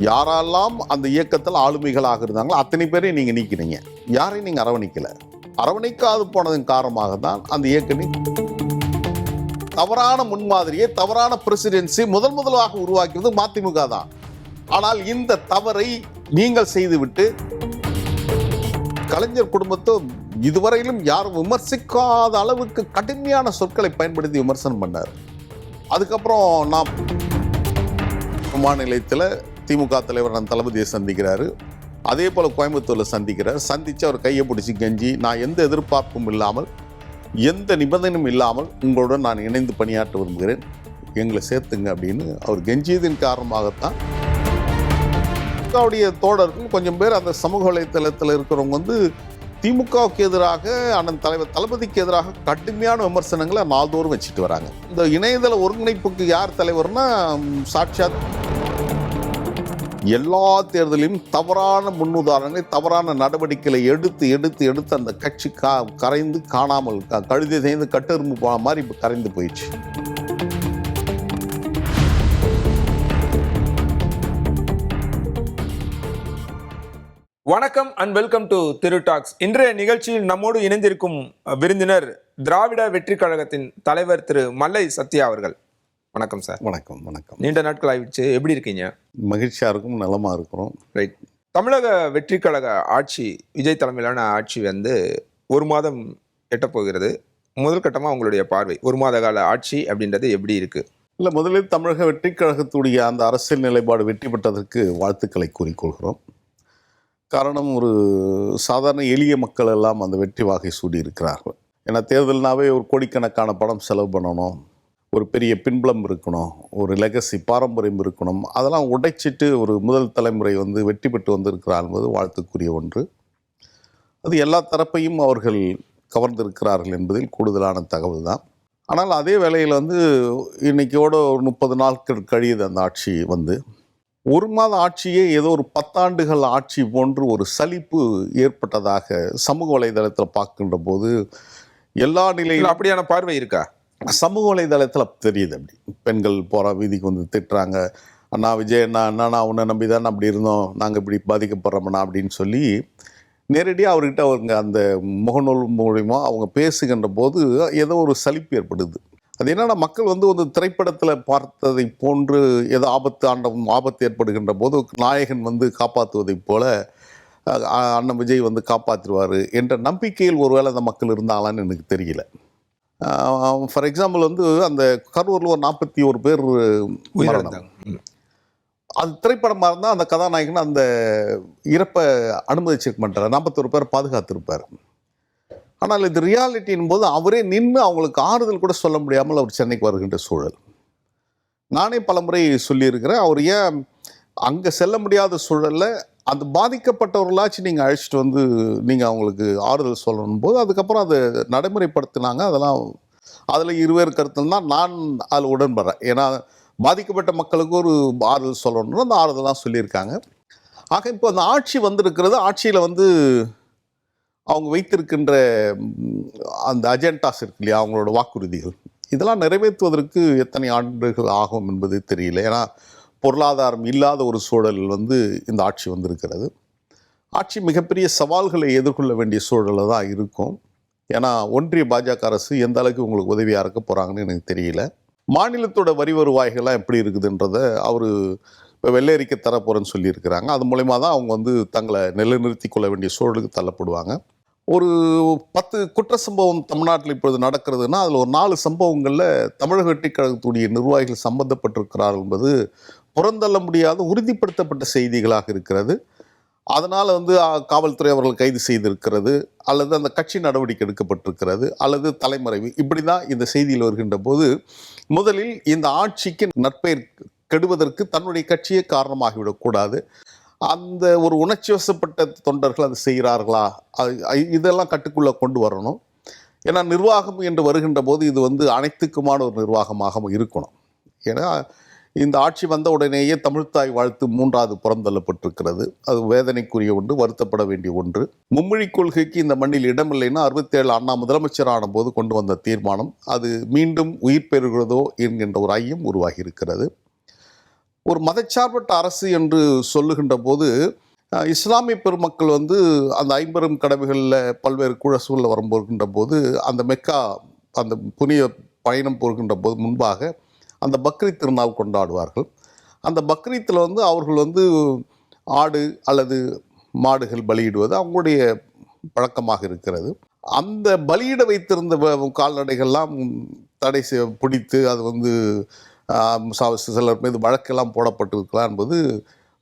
யாரெல்லாம் அந்த இயக்கத்தில் ஆளுமைகளாக இருந்தாங்களோ அத்தனை பேரையும் நீங்கள் நீக்கினீங்க. யாரையும் நீங்கள் அரவணைக்கலை. அரவணைக்காது போனதன் காரணமாக தான் அந்த இயக்கத்தின் தவறான முன்மாதிரியை, தவறான பிரசிடென்சி முதலாக உருவாக்கியது மதிமுக தான். ஆனால் இந்த தவறை நீங்கள் செய்துவிட்டு கலைஞர் குடும்பத்தை இதுவரையிலும் யாரும் விமர்சிக்காத அளவுக்கு கடுமையான சொற்களை பயன்படுத்தி விமர்சனம் பண்ணார். அதுக்கப்புறம் நான் மாநிலத்தில் திமுக தலைவர் தளபதியை சந்திக்கிறாரு. அதே போல் கோயம்புத்தூரில் சந்தித்து அவர் கையை பிடிச்சி கெஞ்சி, நான் எந்த எதிர்பார்ப்பும் இல்லாமல் எந்த நிபந்தனையும் இல்லாமல் உங்களுடன் நான் இணைந்து பணியாற்ற விரும்புகிறேன், எங்களை சேர்த்துங்க அப்படின்னு அவர் கெஞ்சியதின் காரணமாகத்தான் திமுகவுடைய தோழர்கள் கொஞ்சம் பேர் அந்த சமூக வலைத்தளத்தில் இருக்கிறவங்க வந்து திமுகவுக்கு எதிராக அண்ணன் தலைவர் தளபதிக்கு எதிராக கடுமையான விமர்சனங்களை நாள்தோறும் வச்சுட்டு வராங்க. இந்த இணையதள ஒருங்கிணைப்புக்கு யார் தலைவர்னா சாட்சாத் எல்லா தேர்தலையும் தவறான முன்னுதாரணங்களை, தவறான நடவடிக்கைகளை எடுத்து அந்த கட்சி கரைந்து காணாமல் கழுதை செய்து கட்டெரும்பு போன மாதிரி இப்போ கரைந்து போயிடுச்சு. வணக்கம் and welcome to Thiru talks. இன்றைய நிகழ்ச்சியில் நம்மோடு இணைந்திருக்கும் விருந்தினர் திராவிட வெற்றி கழகத்தின் தலைவர் திரு மல்லை சத்யா அவர்கள். வணக்கம் சார். வணக்கம். வணக்கம். நீண்ட நாட்கள் ஆயிடுச்சு, எப்படி இருக்கீங்க? மகிழ்ச்சியாக இருக்கும், நலமாக இருக்கிறோம். ரைட். தமிழக வெற்றி கழக ஆட்சி, விஜய் தலைமையிலான ஆட்சி வந்து ஒரு மாதம் எட்டப்போகிறது. முதல் கட்டமாக உங்களுடைய பார்வை, ஒரு மாத கால ஆட்சி அப்படின்றது எப்படி இருக்கு? இல்லை, முதலில் தமிழக வெற்றி கழகத்துடைய அந்த அரசியல் நிலைப்பாடு வெற்றி பெற்றதற்கு வாழ்த்துக்களை கூறிக்கொள்கிறோம். காரணம், ஒரு சாதாரண எளிய மக்கள் எல்லாம் அந்த வெற்றி வாகை சூடி இருக்கிறார்கள். ஏன்னா தேர்தல்னாவே ஒரு கோடிக்கணக்கான பணம் செலவு பண்ணணும், ஒரு பெரிய பின்புலம் இருக்கணும், ஒரு லெகசி பாரம்பரியம் இருக்கணும். அதெல்லாம் உடைச்சிட்டு ஒரு முதல் தலைமுறை வந்து வெற்றி பெற்று வந்திருக்கிறார் என்பது வாழ்த்துக்குரிய ஒன்று. அது எல்லா தரப்பையும் அவர்கள் கவர்ந்திருக்கிறார்கள் என்பதில் கூடுதலான தகவல் தான். ஆனால் அதே வேளையில் வந்து இன்னைக்கோட ஒரு 30 நாட்கள் கழியுது அந்த ஆட்சி வந்து. ஒரு மாத ஆட்சியே ஏதோ ஒரு 10 ஆண்டுகள் ஆட்சி போன்று ஒரு சலிப்பு ஏற்பட்டதாக சமூக வலைதளத்தில் பார்க்கின்ற போது எல்லா நிலையிலும் அப்படியான பார்வை இருக்கா? சமூக வலைதளத்தில் தெரியுது. அப்படி பெண்கள் போகிற வீதிக்கு வந்து திட்டுறாங்க, அண்ணா விஜய் அண்ணா உன்னை நம்பி தான் அப்படி இருந்தோம், நாங்கள் இப்படி பாதிக்கப்படுறோம்ண்ணா அப்படின்னு சொல்லி நேரடியாக அவர்கிட்ட அவங்க அந்த முகநூல் மூலிமா அவங்க பேசுகின்ற போது ஏதோ ஒரு சலிப்பு ஏற்படுது. அது என்னன்னா, மக்கள் வந்து ஒரு திரைப்படத்தில் பார்த்ததை போன்று ஏதோ ஆபத்து ஏற்படுகின்ற போது நாயகன் வந்து காப்பாற்றுவதைப் போல அண்ணன் விஜய் வந்து காப்பாற்றிடுவார் என்ற நம்பிக்கையில் ஒருவேளை அந்த மக்கள் இருந்தாங்களான்னு எனக்கு தெரியல. ஃபார் எக்ஸாம்பிள் வந்து அந்த கரூரில் ஒரு 41 பேர் மரணம். அது திரைப்படமாக இருந்தால் அந்த கதாநாயகன் அந்த இறப்பை அனுமதிச்சிருக்க மாட்டார், 41 பேர் பாதுகாத்திருப்பார். ஆனால் இது ரியாலிட்டின் போது அவரே நின்று அவங்களுக்கு ஆறுதல் கூட சொல்ல முடியாமல் அவர் சென்னைக்கு வருகின்ற சூழல். நானே பலமுறை சொல்லியிருக்கிறேன், அவர் ஏன் அங்கே செல்ல முடியாத சூழலில் அந்த பாதிக்கப்பட்டவர்களாச்சும் நீங்கள் அழைச்சிட்டு வந்து நீங்கள் அவங்களுக்கு ஆறுதல் சொல்லணும் போது அதுக்கப்புறம் அதை நடைமுறைப்படுத்தினாங்க. அதெல்லாம் அதில் இருவேறு கருத்தில் தான் நான் அதில் உடன்படுறேன். ஏன்னா பாதிக்கப்பட்ட மக்களுக்கு ஒரு ஆறுதல் சொல்லணும்னு அந்த ஆறுதலாம் சொல்லியிருக்காங்க. ஆக இப்போ அந்த ஆட்சி வந்திருக்கிறது, ஆட்சியில் வந்து அவங்க வைத்திருக்கின்ற அந்த அஜெண்டாஸ் இருக்கு இல்லையா, அவங்களோட வாக்குறுதிகள், இதெல்லாம் நிறைவேற்றுவதற்கு எத்தனை ஆண்டுகள் ஆகும் என்பது தெரியல. ஏன்னா பொருளாதாரம் இல்லாத ஒரு சூழல் வந்து இந்த ஆட்சி வந்திருக்கிறது. ஆட்சி மிகப்பெரிய சவால்களை எதிர்கொள்ள வேண்டிய சூழலில் தான் இருக்கும். ஏன்னா ஒன்றிய பாஜக அரசு எந்த அளவுக்கு உங்களுக்கு உதவியாக இருக்க போகிறாங்கன்னு எனக்கு தெரியல. மாநிலத்தோட வரி வருவாய்கள்லாம் எப்படி இருக்குதுன்றதை அவர் இப்போ வெள்ளையறிக்கை தரப்போகிறேன்னு சொல்லியிருக்கிறாங்க. அது மூலயமா தான் அவங்க வந்து தங்களை நிலைநிறுத்தி கொள்ள வேண்டிய சூழலுக்கு தள்ளப்படுவாங்க. ஒரு 10 குற்ற சம்பவம் தமிழ்நாட்டில் இப்பொழுது நடக்கிறதுனா அதில் ஒரு 4 சம்பவங்களில் தமிழக வெற்றி கழகத்துடைய நிர்வாகிகள் சம்பந்தப்பட்டிருக்கிறார்கள் என்பது புறந்தள்ள முடியாத உறுதிப்படுத்தப்பட்ட செய்திகளாக இருக்கிறது. அதனால் வந்து காவல்துறை அவர்கள் கைது செய்திருக்கிறது, அல்லது அந்த கட்சி நடவடிக்கை எடுக்கப்பட்டிருக்கிறது, அல்லது தலைமறைவு, இப்படி தான் இந்த செய்தியில் வருகின்ற போது முதலில் இந்த ஆட்சிக்கு நற்பெயர் கெடுவதற்கு தன்னுடைய கட்சியே காரணமாகிவிடக்கூடாது. அந்த ஒரு உணர்ச்சி வசப்பட்ட தொண்டர்கள் அதை செய்கிறார்களா, இதெல்லாம் கட்டுக்குள்ளே கொண்டு வரணும். ஏன்னா நிர்வாகம் என்று வருகின்ற போது இது வந்து அனைத்துக்குமான ஒரு நிர்வாகமாக இருக்கணும். ஏன்னா இந்த ஆட்சி வந்த உடனேயே தமிழ்த்தாய் வாழ்த்து 3வது புறந்தள்ளப்பட்டிருக்கிறது. அது வேதனைக்குரிய ஒன்று, வருத்தப்பட வேண்டிய ஒன்று. மும்மொழி கொள்கைக்கு இந்த மண்ணில் இடமில்லைன்னா 67 அண்ணா முதலமைச்சரான போது கொண்டு வந்த தீர்மானம் அது மீண்டும் உயிர் பெறுகிறதோ என்கின்ற ஒரு ஐயம் உருவாகி இருக்கிறது. ஒரு மதச்சார்பற்ற அரசு என்று சொல்லுகின்ற போது இஸ்லாமிய பெருமக்கள் வந்து அந்த ஐம்பெரும் கடமைகளில் பல்வேறு சூழலில் வரும்போகின்ற போது அந்த மெக்கா அந்த புனித பயணம் போகின்ற போது முன்பாக அந்த பக்ரீத் திருநாள் கொண்டாடுவார்கள். அந்த பக்ரீத்தில் வந்து அவர்கள் வந்து ஆடு அல்லது மாடுகள் பலியிடுவது அவங்களுடைய பழக்கமாக இருக்கிறது. அந்த பலியிட வைத்திருந்த கால்நடைகள்லாம் தடை பிடித்து அது வந்து சிலர் மீது வழக்கெல்லாம் போடப்பட்டிருக்கலாம் என்பது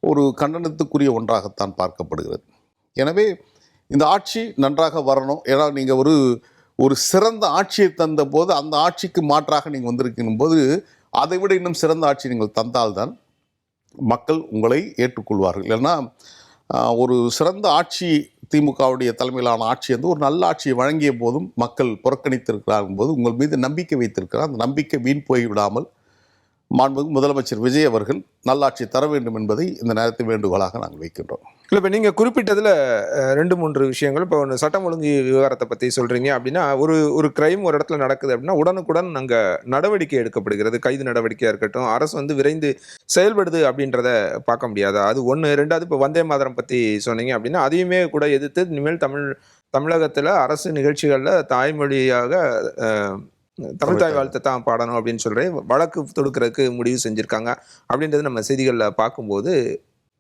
ஒரு கண்டனத்துக்குரிய ஒன்றாகத்தான் பார்க்கப்படுகிறது. எனவே இந்த ஆட்சி நன்றாக வரணும். ஏன்னா நீங்கள் ஒரு சிறந்த ஆட்சியை தந்த போது அந்த ஆட்சிக்கு மாற்றாக நீங்கள் வந்திருக்கும் போது அதை விட இன்னும் சிறந்த ஆட்சி நீங்கள் தந்தால்தான் மக்கள் உங்களை ஏற்றுக்கொள்வார்கள். இல்லைன்னா ஒரு சிறந்த ஆட்சி திமுகவுடைய தலைமையிலான ஆட்சி வந்து ஒரு நல்ல ஆட்சியை வழங்கிய போதும் மக்கள் புறக்கணித்திருக்கிறார்கள் போது உங்கள் மீது நம்பிக்கை வைத்திருக்கிறார். அந்த நம்பிக்கை வீண் போய்விடாமல் மாண்புமிகு முதலமைச்சர் விஜய் அவர்கள் நல்லாட்சி தர வேண்டும் என்பதை இந்த நேரத்தில் வேண்டுகோளாக நாங்கள் வைக்கின்றோம். இல்லை, இப்போ நீங்கள் குறிப்பிட்டதில் 2-3 விஷயங்கள். இப்போ ஒன்று சட்டம் ஒழுங்கு விவகாரத்தை பற்றி சொல்கிறீங்க அப்படின்னா, ஒரு கிரைம் ஒரு இடத்துல நடக்குது அப்படின்னா உடனுக்குடன் அங்கே நடவடிக்கை எடுக்கப்படுகிறது. கைது நடவடிக்கையாக இருக்கட்டும், அரசு வந்து விரைந்து செயல்படுது அப்படின்றத பார்க்க முடியாது. அது ஒன்று. 2வது, இப்போ வந்தே மாதரம் பற்றி சொன்னீங்க அப்படின்னா அதையுமே கூட எதிர்த்து இனிமேல் தமிழகத்தில் அரசு நிகழ்ச்சிகளில் தாய்மொழியாக தமிழ்தாய் வாழ்த்தை தான் பாடணும் அப்படின்னு சொல்கிறேன் வழக்கு தொடுக்கிறதுக்கு முடிவு செஞ்சுருக்காங்க அப்படின்றது நம்ம செய்திகளில் பார்க்கும்போது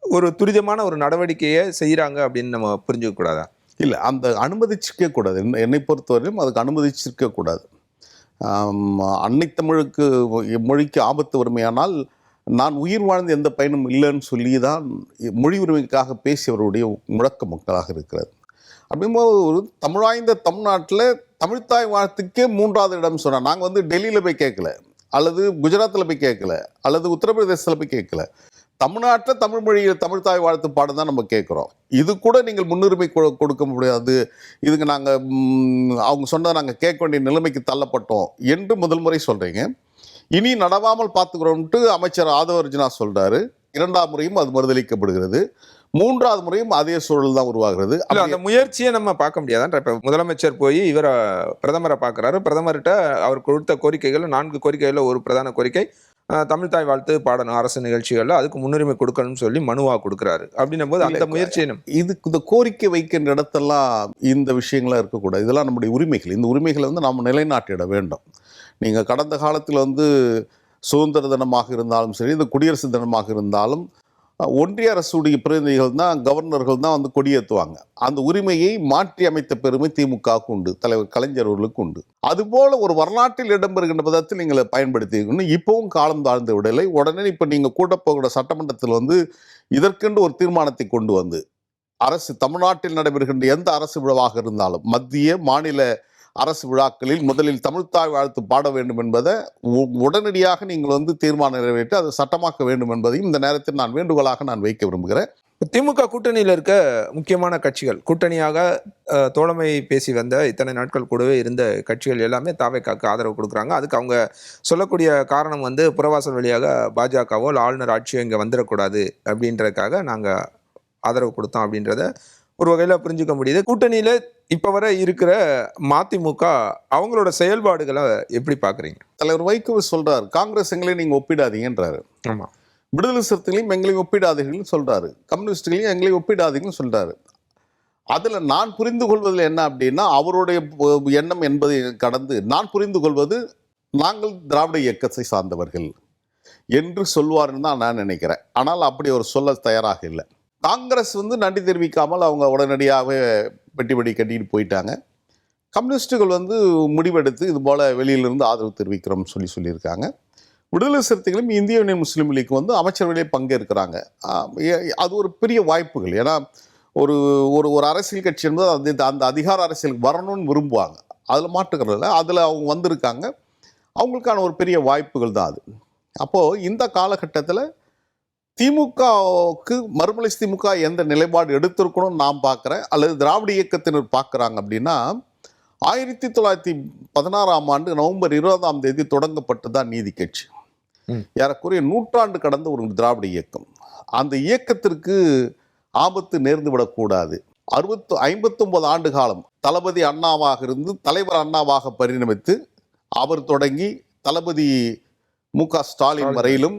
ஒரு துரிதமான ஒரு நடவடிக்கையை செய்கிறாங்க அப்படின்னு நம்ம புரிஞ்சுக்க கூடாதா? இல்லை, அந்த அனுமதிச்சிருக்க கூடாது. என்னை பொறுத்தவரையிலும் அதுக்கு அனுமதிச்சிருக்க கூடாது. அன்னை தமிழுக்கு மொழிக்கு ஆபத்து வறுமையானால் நான் உயிர் வாழ்ந்த எந்த பயனும் இல்லைன்னு சொல்லி தான் மொழி உரிமைக்காக பேசியவருடைய முழக்க மக்களாக இருக்கிறது. அப்படிங்கும்போது ஒரு தமிழாய்ந்த தமிழ்நாட்டில் தமிழ்தாய் வாழ்த்துக்கே 3வது இடம் சொன்னார். நாங்கள் வந்து டெல்லியில் போய் கேட்கல, அல்லது குஜராத்தில் போய் கேட்கல, அல்லது உத்தரப்பிரதேசத்தில் போய் கேட்கல. தமிழ்நாட்டில் தமிழ் மொழியில் தமிழ்தாய் வாழ்த்து பாடம் தான் நம்ம கேட்குறோம். இது கூட நீங்கள் முன்னுரிமை கொடுக்க முடியாது, இதுக்கு நாங்கள் அவங்க சொன்னதை நாங்கள் கேட்க வேண்டிய நிலைமைக்கு தள்ளப்பட்டோம் என்று முதல் முறை சொல்கிறீங்க. இனி நடவாமல் பார்த்துக்கிறோம்ட்டு அமைச்சர் ஆதவர்ஜுனா சொல்கிறாரு. 2ஆம் முறையும் அது மறுதளிக்கப்படுகிறது. 3வது முறையும் அதே சூழல் தான் உருவாகிறது. அந்த முயற்சியை நம்ம பார்க்க முடியாதான். இப்போ முதலமைச்சர் போய் இவரை பிரதமரை பார்க்குறாரு. பிரதமர்கிட்ட அவர் கொடுத்த கோரிக்கைகள் 4 கோரிக்கைகளில் ஒரு பிரதான கோரிக்கை தமிழ்தாய் வாழ்த்து பாடணும் அரசு நிகழ்ச்சிகளில், அதுக்கு முன்னுரிமை கொடுக்கணும்னு சொல்லி மனுவாக கொடுக்குறாரு. அப்படின்னும் போது அந்த முயற்சியை இதுக்கு இந்த கோரிக்கை வைக்கின்ற இடத்தெல்லாம் இந்த விஷயங்களாக இருக்கக்கூடாது. இதெல்லாம் நம்முடைய உரிமைகள். இந்த உரிமைகளை வந்து நாம் நிலைநாட்டிட வேண்டும். நீங்கள் கடந்த காலத்தில் வந்து சுதந்திர தினமாக இருந்தாலும் சரி, இந்த குடியரசு தினமாக இருந்தாலும் ஒன்றிய அரசுடைய பிரதிநிதிகள் தான், கவர்னர்கள் தான் வந்து கொடியேற்றுவாங்க. அந்த உரிமையை மாற்றி அமைத்த பெருமை திமுகவுக்கு உண்டு, தலைவர் கலைஞர் அவர்களுக்கு உண்டு. அதுபோல ஒரு வரலாற்றில் இடம்பெறுகின்ற பதத்தில் நீங்கள் பயன்படுத்திக்கணும். இப்பவும் காலம் தாழ்ந்து விடலை. உடனே இப்போ நீங்கள் கூட்டப்போகிற சட்டமன்றத்தில் வந்து இதற்கென்று ஒரு தீர்மானத்தை கொண்டு வந்து அரசு தமிழ்நாட்டில் நடைபெறுகின்ற எந்த அரசு விழாவாக இருந்தாலும் மத்திய மாநில அரசு விழாக்களில் முதலில் தமிழ்தாய் வாழ்த்து பாட வேண்டும் என்பதை உடனடியாக நீங்கள் வந்து தீர்மானம் நிறைவேற்றி அதை சட்டமாக்க வேண்டும் என்பதையும் இந்த நேரத்தில் நான் வேண்டுகோளாக நான் வைக்க விரும்புகிறேன். திமுக கூட்டணியில் இருக்க முக்கியமான கட்சிகள், கூட்டணியாக தோழமை பேசி வந்த இத்தனை நாட்கள் கூடவே இருந்த கட்சிகள் எல்லாமே தாவேக்காக்கு ஆதரவு கொடுக்குறாங்க. அதுக்கு அவங்க சொல்லக்கூடிய காரணம் வந்து புறவாசல் வழியாக பாஜகவோ இல்லை ஆளுநர் ஆட்சியோ இங்கே வந்துடக்கூடாது அப்படின்றதுக்காக நாங்கள் ஆதரவு கொடுத்தோம் அப்படின்றத ஒரு வகையில் புரிஞ்சுக்க முடியுது. கூட்டணியில் இப்போ வரை இருக்கிற மதிமுக அவங்களோட செயல்பாடுகளை எப்படி பார்க்குறீங்க? தலைவர் வைகோ சொல்றாரு, காங்கிரஸ் எங்களையும் நீங்கள் ஒப்பிடாதீங்கன்றாரு. ஆமாம், விடுதலை சிறுத்தைகளையும் எங்களையும் ஒப்பிடாதீங்கன்னு சொல்றாரு, கம்யூனிஸ்டுகளையும் எங்களையும் ஒப்பிடாதீங்கன்னு சொல்றாரு. அதில் நான் புரிந்து கொள்வதில் என்ன அப்படின்னா, அவருடைய எண்ணம் என்பதை கடந்து நான் புரிந்து கொள்வது நாங்கள் திராவிட இயக்கத்தை சார்ந்தவர்கள் என்று சொல்வார்னு தான் நான் நினைக்கிறேன். ஆனால் அப்படி ஒரு சொல்ல தயாராக இல்லை. காங்கிரஸ் வந்து நன்றி தெரிவிக்காமல் அவங்க உடனடியாகவே பெட்டி கட்டிட்டு போயிட்டாங்க. கம்யூனிஸ்டுகள் வந்து முடிவெடுத்து இது போல் வெளியிலிருந்து ஆதரவு தெரிவிக்கிறோம்னு சொல்லியிருக்காங்க. விடுதலை சிறுத்தைகளும் இந்திய யூனியன் முஸ்லீம் லீக் வந்து அமைச்சரவையிலே பங்கேற்கிறாங்க. அது ஒரு பெரிய வாய்ப்புகள். ஏன்னா ஒரு ஒரு அரசியல் கட்சி என்பது அந்த அதிகார அரசியலுக்கு வரணும்னு விரும்புவாங்க, அதில் மாற்றுக்கிறதில்ல. அதில் அவங்க வந்திருக்காங்க, அவங்களுக்கான ஒரு பெரிய வாய்ப்புகள் தான் அது. அப்போது இந்த காலகட்டத்தில் திமுகவுக்கு மறுமலை திமுக எந்த நிலைப்பாடு எடுத்திருக்கணும்னு நான் பார்க்குறேன், அல்லது திராவிட இயக்கத்தினர் பார்க்குறாங்க அப்படின்னா, 1916ஆம் ஆண்டு நவம்பர் 20ஆம் தேதி தொடங்கப்பட்டதான் நீதி கட்சி. ஏறக்குறைய 100 ஆண்டு கடந்த ஒரு திராவிட இயக்கம். அந்த இயக்கத்திற்கு ஆபத்து நேர்ந்து விடக்கூடாது. 59 ஆண்டு காலம் தளபதி அண்ணாவாக இருந்து தலைவர் அண்ணாவாக பரிணமித்து அவர் தொடங்கி தளபதி மு க ஸ்டாலின் வரையிலும்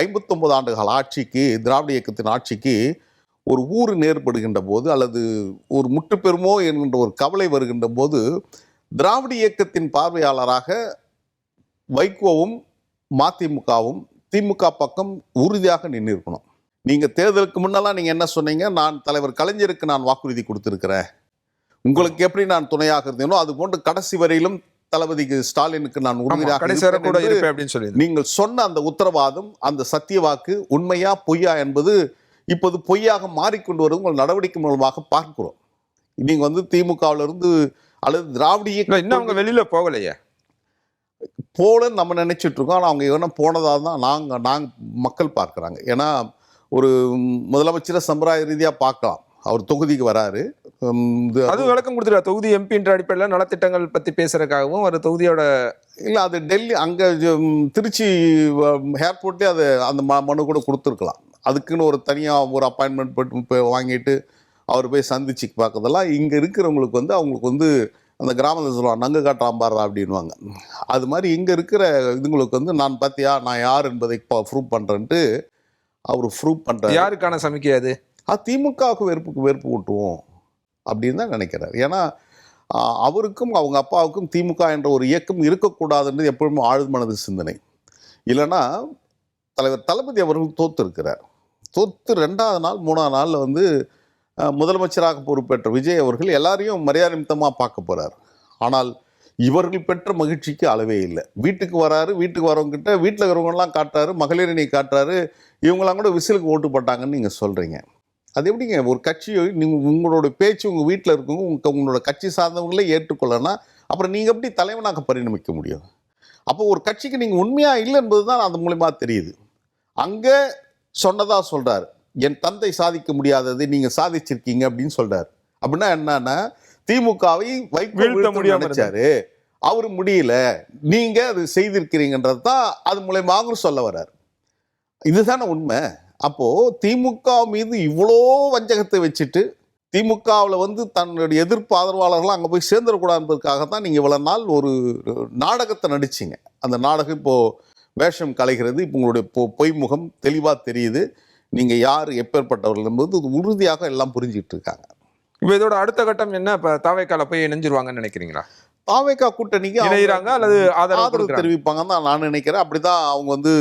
59 ஆண்டுகால ஆட்சிக்கு, திராவிட இயக்கத்தின் ஆட்சிக்கு ஒரு ஊறு நேர்படுகின்ற போது, அல்லது ஒரு முற்று பெறுமோ என்கின்ற ஒரு கவலை வருகின்ற போது, திராவிட இயக்கத்தின் பார்வையாளராக வைகோவும் மதிமுகவும் திமுக பக்கம் உறுதியாக நின்றுருக்கணும். நீங்க தேர்தலுக்கு முன்னெல்லாம் நீங்க என்ன சொன்னீங்க? நான் தலைவர் கலைஞருக்கு நான் வாக்குறுதி கொடுத்திருக்கிறேன், உங்களுக்கு எப்படி நான் துணையாக இருந்தேனோ அது போன்று கடைசி வரையிலும் தளபதிக்கு ஸ்டாலினுக்கு நான் உறுதியாக கடைசி வரை கூட இருப்பேன் அப்படின்னு சொல்லி நீங்கள் சொன்ன அந்த உத்தரவாதம், அந்த சத்திய வாக்கு உண்மையா பொய்யா என்பது இப்போது பொய்யாக மாறிக்கொண்டு வரும் உங்கள் நடவடிக்கை மூலமாக பார்க்கிறோம். நீங்க வந்து திமுகவிலிருந்து அல்லது திராவிட இயக்கம் இன்னும் அவங்க வெளியில போகலையே போலன்னு நம்ம நினைச்சிட்டு இருக்கோம். ஆனால் அவங்க என்ன போனதாக தான் நாங்கள் மக்கள் பார்க்குறாங்க. ஏன்னா ஒரு முதலமைச்சரை சம்பிரதாய ரீதியாக பார்க்கலாம், அவர் தொகுதிக்கு வராரு, அது விளக்கம் கொடுத்துருக்காரு. தொகுதி எம்பின்ற அடிப்படையில் நலத்திட்டங்கள் பற்றி பேசுறதுக்காகவும் ஒரு தொகுதியோட இல்லை, அது டெல்லி அங்கே திருச்சி ஏர்போர்ட்லேயே அது அந்த மனு கூட கொடுத்துருக்கலாம். அதுக்குன்னு ஒரு தனியாக ஒரு அப்பாயின்மெண்ட் போட்டு வாங்கிட்டு அவர் போய் சந்திச்சு பார்க்கறதெல்லாம் இங்கே இருக்கிறவங்களுக்கு வந்து அவங்களுக்கு வந்து அந்த கிராமத்தில் சொல்லுவாங்க, நங்கு காட்டாம்பாரா அப்படின்வாங்க. அது மாதிரி இங்கே இருக்கிற இதுங்களுக்கு வந்து நான் பார்த்தியா நான் யார் என்பதை ப்ரூவ் பண்ணுறேன்ட்டு அவர் ப்ரூவ் பண்ணுறாரு. யாருக்கான சமிக்கை அது? திமுகவுக்கு வெறுப்பு ஊட்டுவோம் அப்படின்னு தான் நினைக்கிறார். ஏன்னா அவருக்கும் அவங்க அப்பாவுக்கும் திமுக என்ற ஒரு இயக்கம் இருக்கக்கூடாதுன்றது எப்பொழுதுமே ஆழ்மனது சிந்தனை. இல்லைன்னா தலைவர் தளபதி அவர்கள் தோற்று 2வது நாள் 3வது நாளில் வந்து முதலமைச்சராக பொறுப்பேற்ற விஜய் அவர்கள் எல்லாரையும் மரியாதை நிமித்தமாக பார்க்க போகிறார். ஆனால் இவர்கள் பெற்ற மகிழ்ச்சிக்கு அளவே இல்லை. வீட்டுக்கு வராரு, வீட்டுக்கு வரவங்கிட்ட வீட்டில் இருக்கிறவங்கலாம் காட்டுறாரு, மகளிரணி காட்டுறாரு, இவங்களாம் கூட விசிலுக்கு ஓட்டு போட்டாங்கன்னு நீங்கள் சொல்கிறீங்க. அது எப்படிங்க ஒரு கட்சியை நீங்கள் உங்களோட பேச்சு உங்கள் வீட்டில் இருக்கவங்க உங்களோட கட்சி சார்ந்தவங்களே ஏற்றுக்கொள்ளனா அப்புறம் நீங்கள் எப்படி தலைவனாக பரிணமிக்க முடியும்? அப்போ ஒரு கட்சிக்கு நீங்கள் உண்மையாக இல்லை என்பது தான் அந்த மூலிமா தெரியுது. அங்கே சொன்னதா சொல்கிறார், என் தந்தை சாதிக்க முடியாததை நீங்கள் சாதிச்சிருக்கீங்க அப்படின்னு சொல்கிறார். அப்படின்னா என்னன்னா திமுகவை வீழ்த்த முடியாம நினைச்சாரு, அவரு முடியல, நீங்க அது செய்திருக்கிறீங்கன்றது தான் அது மூலமாக சொல்ல வர்றார். இதுதானே உண்மை. அப்போ திமுக மீது இவ்வளோ வஞ்சகத்தை வச்சுட்டு திமுகவில் வந்து தன்னுடைய எதிர்ப்பு ஆதரவாளர்கள் அங்கே போய் சேர்ந்துடக்கூடாது என்பதற்காக தான் நீங்கள் இவ்வளோ நாள் ஒரு நாடகத்தை நடிச்சிங்க. அந்த நாடகம் இப்போது வேஷம் கலைகிறது. இப்போ உங்களுடைய பொய்முகம் தெளிவாக தெரியுது. நீங்கள் யார் எப்பேற்பட்டவர்கள் என்பது உறுதியாக எல்லாம் புரிஞ்சுக்கிட்டு இருக்காங்க. இப்போ இதோட அடுத்த கட்டம் என்ன? இப்போ தாவேக்கால போய் இணைஞ்சிருவாங்கன்னு நினைக்கிறீங்களா? தாவேக்கா கூட்டணிக்கு இணைகிறாங்க அல்லது ஆதரவு தெரிவிப்பாங்கன்னு தான் நான் நினைக்கிறேன். அப்படி தான் அவங்க வந்து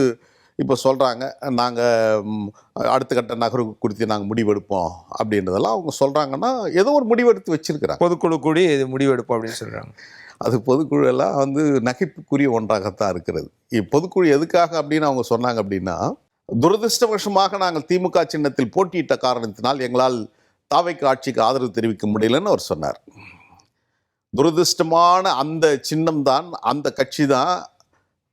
இப்போ சொல்கிறாங்க, நாங்கள் அடுத்த கட்ட நகர்வு குறித்து நாங்கள் முடிவெடுப்போம் அப்படின்றதெல்லாம் அவங்க சொல்கிறாங்கன்னா ஏதோ ஒரு முடிவெடுத்து வச்சிருக்கிறாங்க. பொதுக்குழு கூடி இது முடிவெடுப்போம் அப்படின்னு சொல்கிறாங்க. அது பொதுக்குழு எல்லாம் வந்து நகைப்புக்குரிய ஒன்றாகத்தான் இருக்கிறது. பொதுக்குழு எதுக்காக அப்படின்னு அவங்க சொன்னாங்க அப்படின்னா, துரதிருஷ்டவசமாக நாங்கள் திமுக சின்னத்தில் போட்டியிட்ட காரணத்தினால் எங்களால் தாவேக்கா ஆட்சிக்கு ஆதரவு தெரிவிக்க முடியலன்னு அவர் சொன்னார். துரதிருஷ்டமான அந்த சின்னம் தான், அந்த கட்சி தான்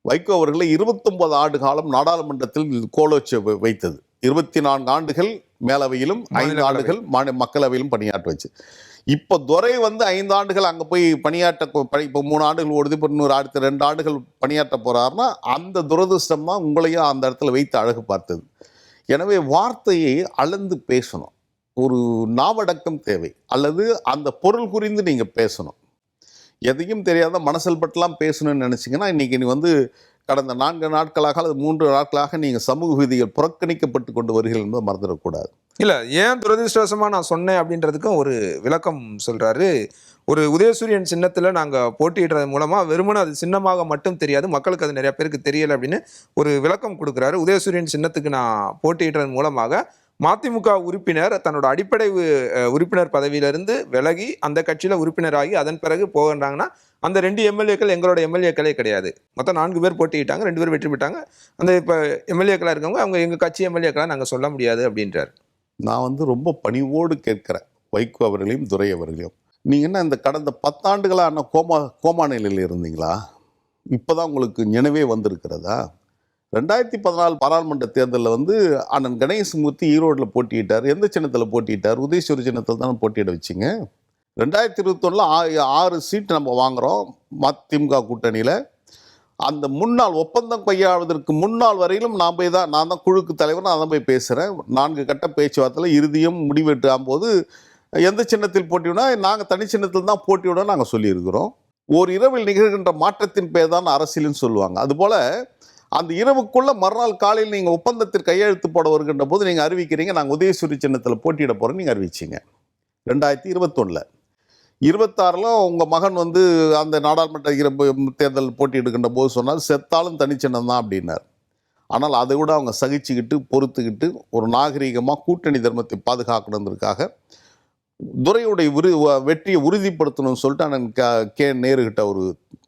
வைகோ அவர்களை 29 ஆண்டு காலம் நாடாளுமன்றத்தில் கோலோச்சு வைத்தது. 24 ஆண்டுகள் மேலவையிலும் 5 ஆண்டுகள் மக்களவையிலும் பணியாற்ற வச்சு. இப்போ துரை வந்து 5 ஆண்டுகள் அங்கே போய் பணியாற்ற, இப்போ 3 ஆண்டுகள் ஓடுது, இப்போ இன்னொரு அடுத்த 2 ஆண்டுகள் பணியாற்ற போகிறாருன்னா அந்த துரதிருஷ்டம் தான் உங்களையும் அந்த இடத்துல வைத்து அழகு பார்த்தது. எனவே வார்த்தையை அளந்து பேசணும், ஒரு நாவடக்கம் தேவை, அல்லது அந்த பொருள் குறிந்து நீங்கள் பேசணும். எதையும் தெரியாத மனசல் பட்டெல்லாம் பேசணும்னு நினச்சிங்கன்னா இன்றைக்கி நீ வந்து கடந்த 4 நாட்களாக அல்லது 3 நாட்களாக நீங்கள் சமூக விதிகள் புறக்கணிக்கப்பட்டு கொண்டு வருகிறீர்கள் என்பதை மறந்துடக்கூடாது. இல்லை, ஏன் துரதிருஷ்டவசமாக நான் சொன்னேன் அப்படின்றதுக்கும் ஒரு விளக்கம் சொல்கிறாரு. ஒரு உதயசூரியன் சின்னத்தில் நாங்கள் போட்டியிடுறது மூலமாக வெறுமனே அது சின்னமாக மட்டும் தெரியாது, மக்களுக்கு அது நிறைய பேருக்கு தெரியலை அப்படின்னு ஒரு விளக்கம் கொடுக்குறாரு. உதயசூரியன் சின்னத்துக்கு நான் போட்டியிடுறது மூலமாக மதிமுக உறுப்பினர் தன்னோட அடிப்படை உறுப்பினர் பதவியிலிருந்து விலகி அந்த கட்சியில் உறுப்பினராகி அதன் பிறகு போகின்றாங்கன்னா அந்த 2 எம்எல்ஏக்கள் எங்களோட எம்எல்ஏக்களே கிடையாது. மொத்தம் 4 பேர் போட்டியிட்டாங்க, 2 பேர் வெற்றி பெற்றாங்க. அந்த இப்போ எம்எல்ஏக்களாக இருக்கவங்க அவங்க எங்கள் கட்சி எம்எல்ஏக்களாக நாங்கள் சொல்ல முடியாது அப்படின்றார். நான் வந்து ரொம்ப பணிவோடு கேட்குறேன் வைகோ அவர்களையும் துரை அவர்களையும், நீங்கள் என்ன இந்த கடந்த 10 ஆண்டுகளாக கோமா நிலையில் இருந்தீங்களா? இப்போ தான் உங்களுக்கு நினைவே வந்திருக்கிறதா? 2014 பாராளுமன்ற தேர்தலில் வந்து அண்ணன் கணேசமூர்த்தி ஈரோட்டில் போட்டியிட்டார். எந்த சின்னத்தில் போட்டியிட்டார்? உதயசூரி சின்னத்தில் தானே போட்டியிட வச்சிங்க. 2021 6 சீட் நம்ம வாங்குகிறோம் மதிமுக கூட்டணியில். அந்த முன்னாள் ஒப்பந்தம் கையாளுவதற்கு முன்னாள் வரையிலும் நான் தான் குழுக்கு தலைவர், நான் தான் போய் பேசுகிறேன். 4 கட்ட பேச்சுவார்த்தையில் இறுதியும் முடிவெட்டாம் போது எந்த சின்னத்தில் போட்டிவிடா, நாங்கள் தனி சின்னத்தில் தான் போட்டிவிட நாங்கள் சொல்லியிருக்கிறோம். ஒரு இரவில் நிகழ்கின்ற மாற்றத்தின் பேர் தான் அரசியல்னு சொல்லுவாங்க. அதுபோல் அந்த இரவுக்குள்ள மறுநாள் காலையில் நீங்கள் ஒப்பந்தத்திற்கு கையெழுத்து போட வருகின்ற போது நீங்கள் அறிவிக்கிறீங்க நாங்கள் உதயசூரி சின்னத்தில் போட்டியிட போகிறோம் நீங்கள் அறிவிச்சிங்க 2021. 26 உங்கள் மகன் வந்து அந்த நாடாளுமன்ற தேர்தல் போட்டியிடுகின்ற போது சொன்னால் செத்தாலும் தனிச்சின்னம் தான் அப்படின்னார். ஆனால் அதை விட அவங்க சகிச்சுக்கிட்டு பொறுத்துக்கிட்டு ஒரு நாகரீகமாக கூட்டணி தர்மத்தை பாதுகாக்கணுன்றதுக்காக துரையுடைய வெற்றியை உறுதிப்படுத்தணும்னு சொல்லிட்டு அண்ணன் கே நேருகிட்ட ஒரு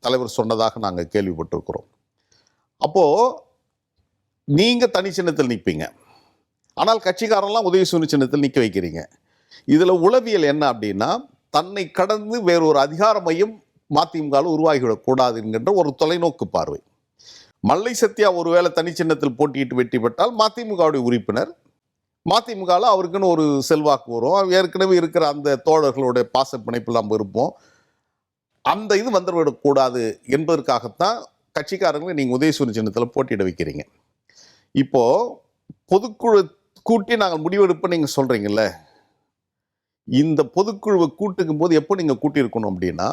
தலைவர் சொன்னதாக நாங்கள் கேள்விப்பட்டிருக்கிறோம். அப்போது நீங்கள் தனி சின்னத்தில் நிற்பீங்க, ஆனால் கட்சிக்காரெல்லாம் உதயசூரி சின்னத்தில் நிற்க வைக்கிறீங்க. இதில் உளவியல் என்ன அப்படின்னா, தன்னை கடந்து வேறொரு அதிகார மையம் மதிமுகவில் உருவாகிவிடக்கூடாது என்கின்ற ஒரு தொலைநோக்கு பார்வை. மல்லை சத்யா ஒருவேளை தனி சின்னத்தில் போட்டியிட்டு வெற்றி பெற்றால் மதிமுகவுடைய உறுப்பினர், மதிமுகவில் அவருக்குன்னு ஒரு செல்வாக்கு வரும். ஏற்கனவே இருக்கிற அந்த தோழர்களுடைய பாச பிணைப்பில் நம்ம இருப்போம். அந்த இது வந்துவிடக்கூடாது என்பதற்காகத்தான் கட்சிக்காரங்களை நீங்கள் உதயசூரி சின்னத்தில் போட்டியிட வைக்கிறீங்க. இப்போது பொதுக்குழு கூட்டி நாங்கள் முடிவெடுப்போம் நீங்கள் சொல்கிறீங்கல்ல, இந்த பொதுக்குழுவை கூட்டுக்கும் போது எப்போ நீங்கள் கூட்டியிருக்கணும் அப்படின்னா,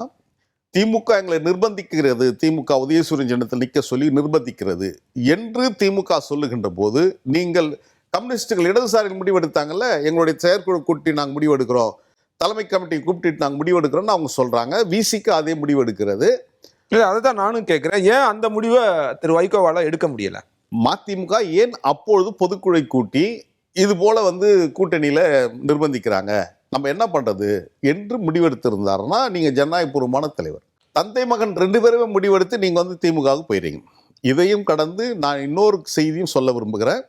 திமுக எங்களை நிர்பந்திக்கிறது, திமுக உதயசூரி சின்னத்தில் நிற்க சொல்லி நிர்பந்திக்கிறது என்று திமுக சொல்லுகின்ற போது, நீங்கள் கம்யூனிஸ்டுகள் இடதுசாரிகள் முடிவெடுத்தாங்கல்ல, எங்களுடைய செயற்குழு கூட்டி நாங்கள் முடிவெடுக்கிறோம், தலைமை கமிட்டி கூப்பிட்டு நாங்கள் முடிவெடுக்கிறோம்னு அவங்க சொல்கிறாங்க. விசிக்கு அதே முடிவெடுக்கிறது. இல்லை, அதை தான் நானும் கேட்குறேன். ஏன் அந்த முடிவை திரு வைகோவால் எடுக்க முடியலை? மதிமுக ஏன் அப்பொழுது பொதுக்குழு கூட்டி இது போல வந்து கூட்டணியில் நிர்பந்திக்கிறாங்க, நம்ம என்ன பண்ணுறது என்று முடிவெடுத்திருந்தாருன்னா நீங்கள் ஜனநாயகபூர்வமான தலைவர். தந்தை மகன் 2 பேருமே முடிவெடுத்து நீங்கள் வந்து திமுகவுக்கு போயிடுறீங்க. இதையும் கடந்து நான் இன்னொரு செய்தியும் சொல்ல விரும்புகிறேன்.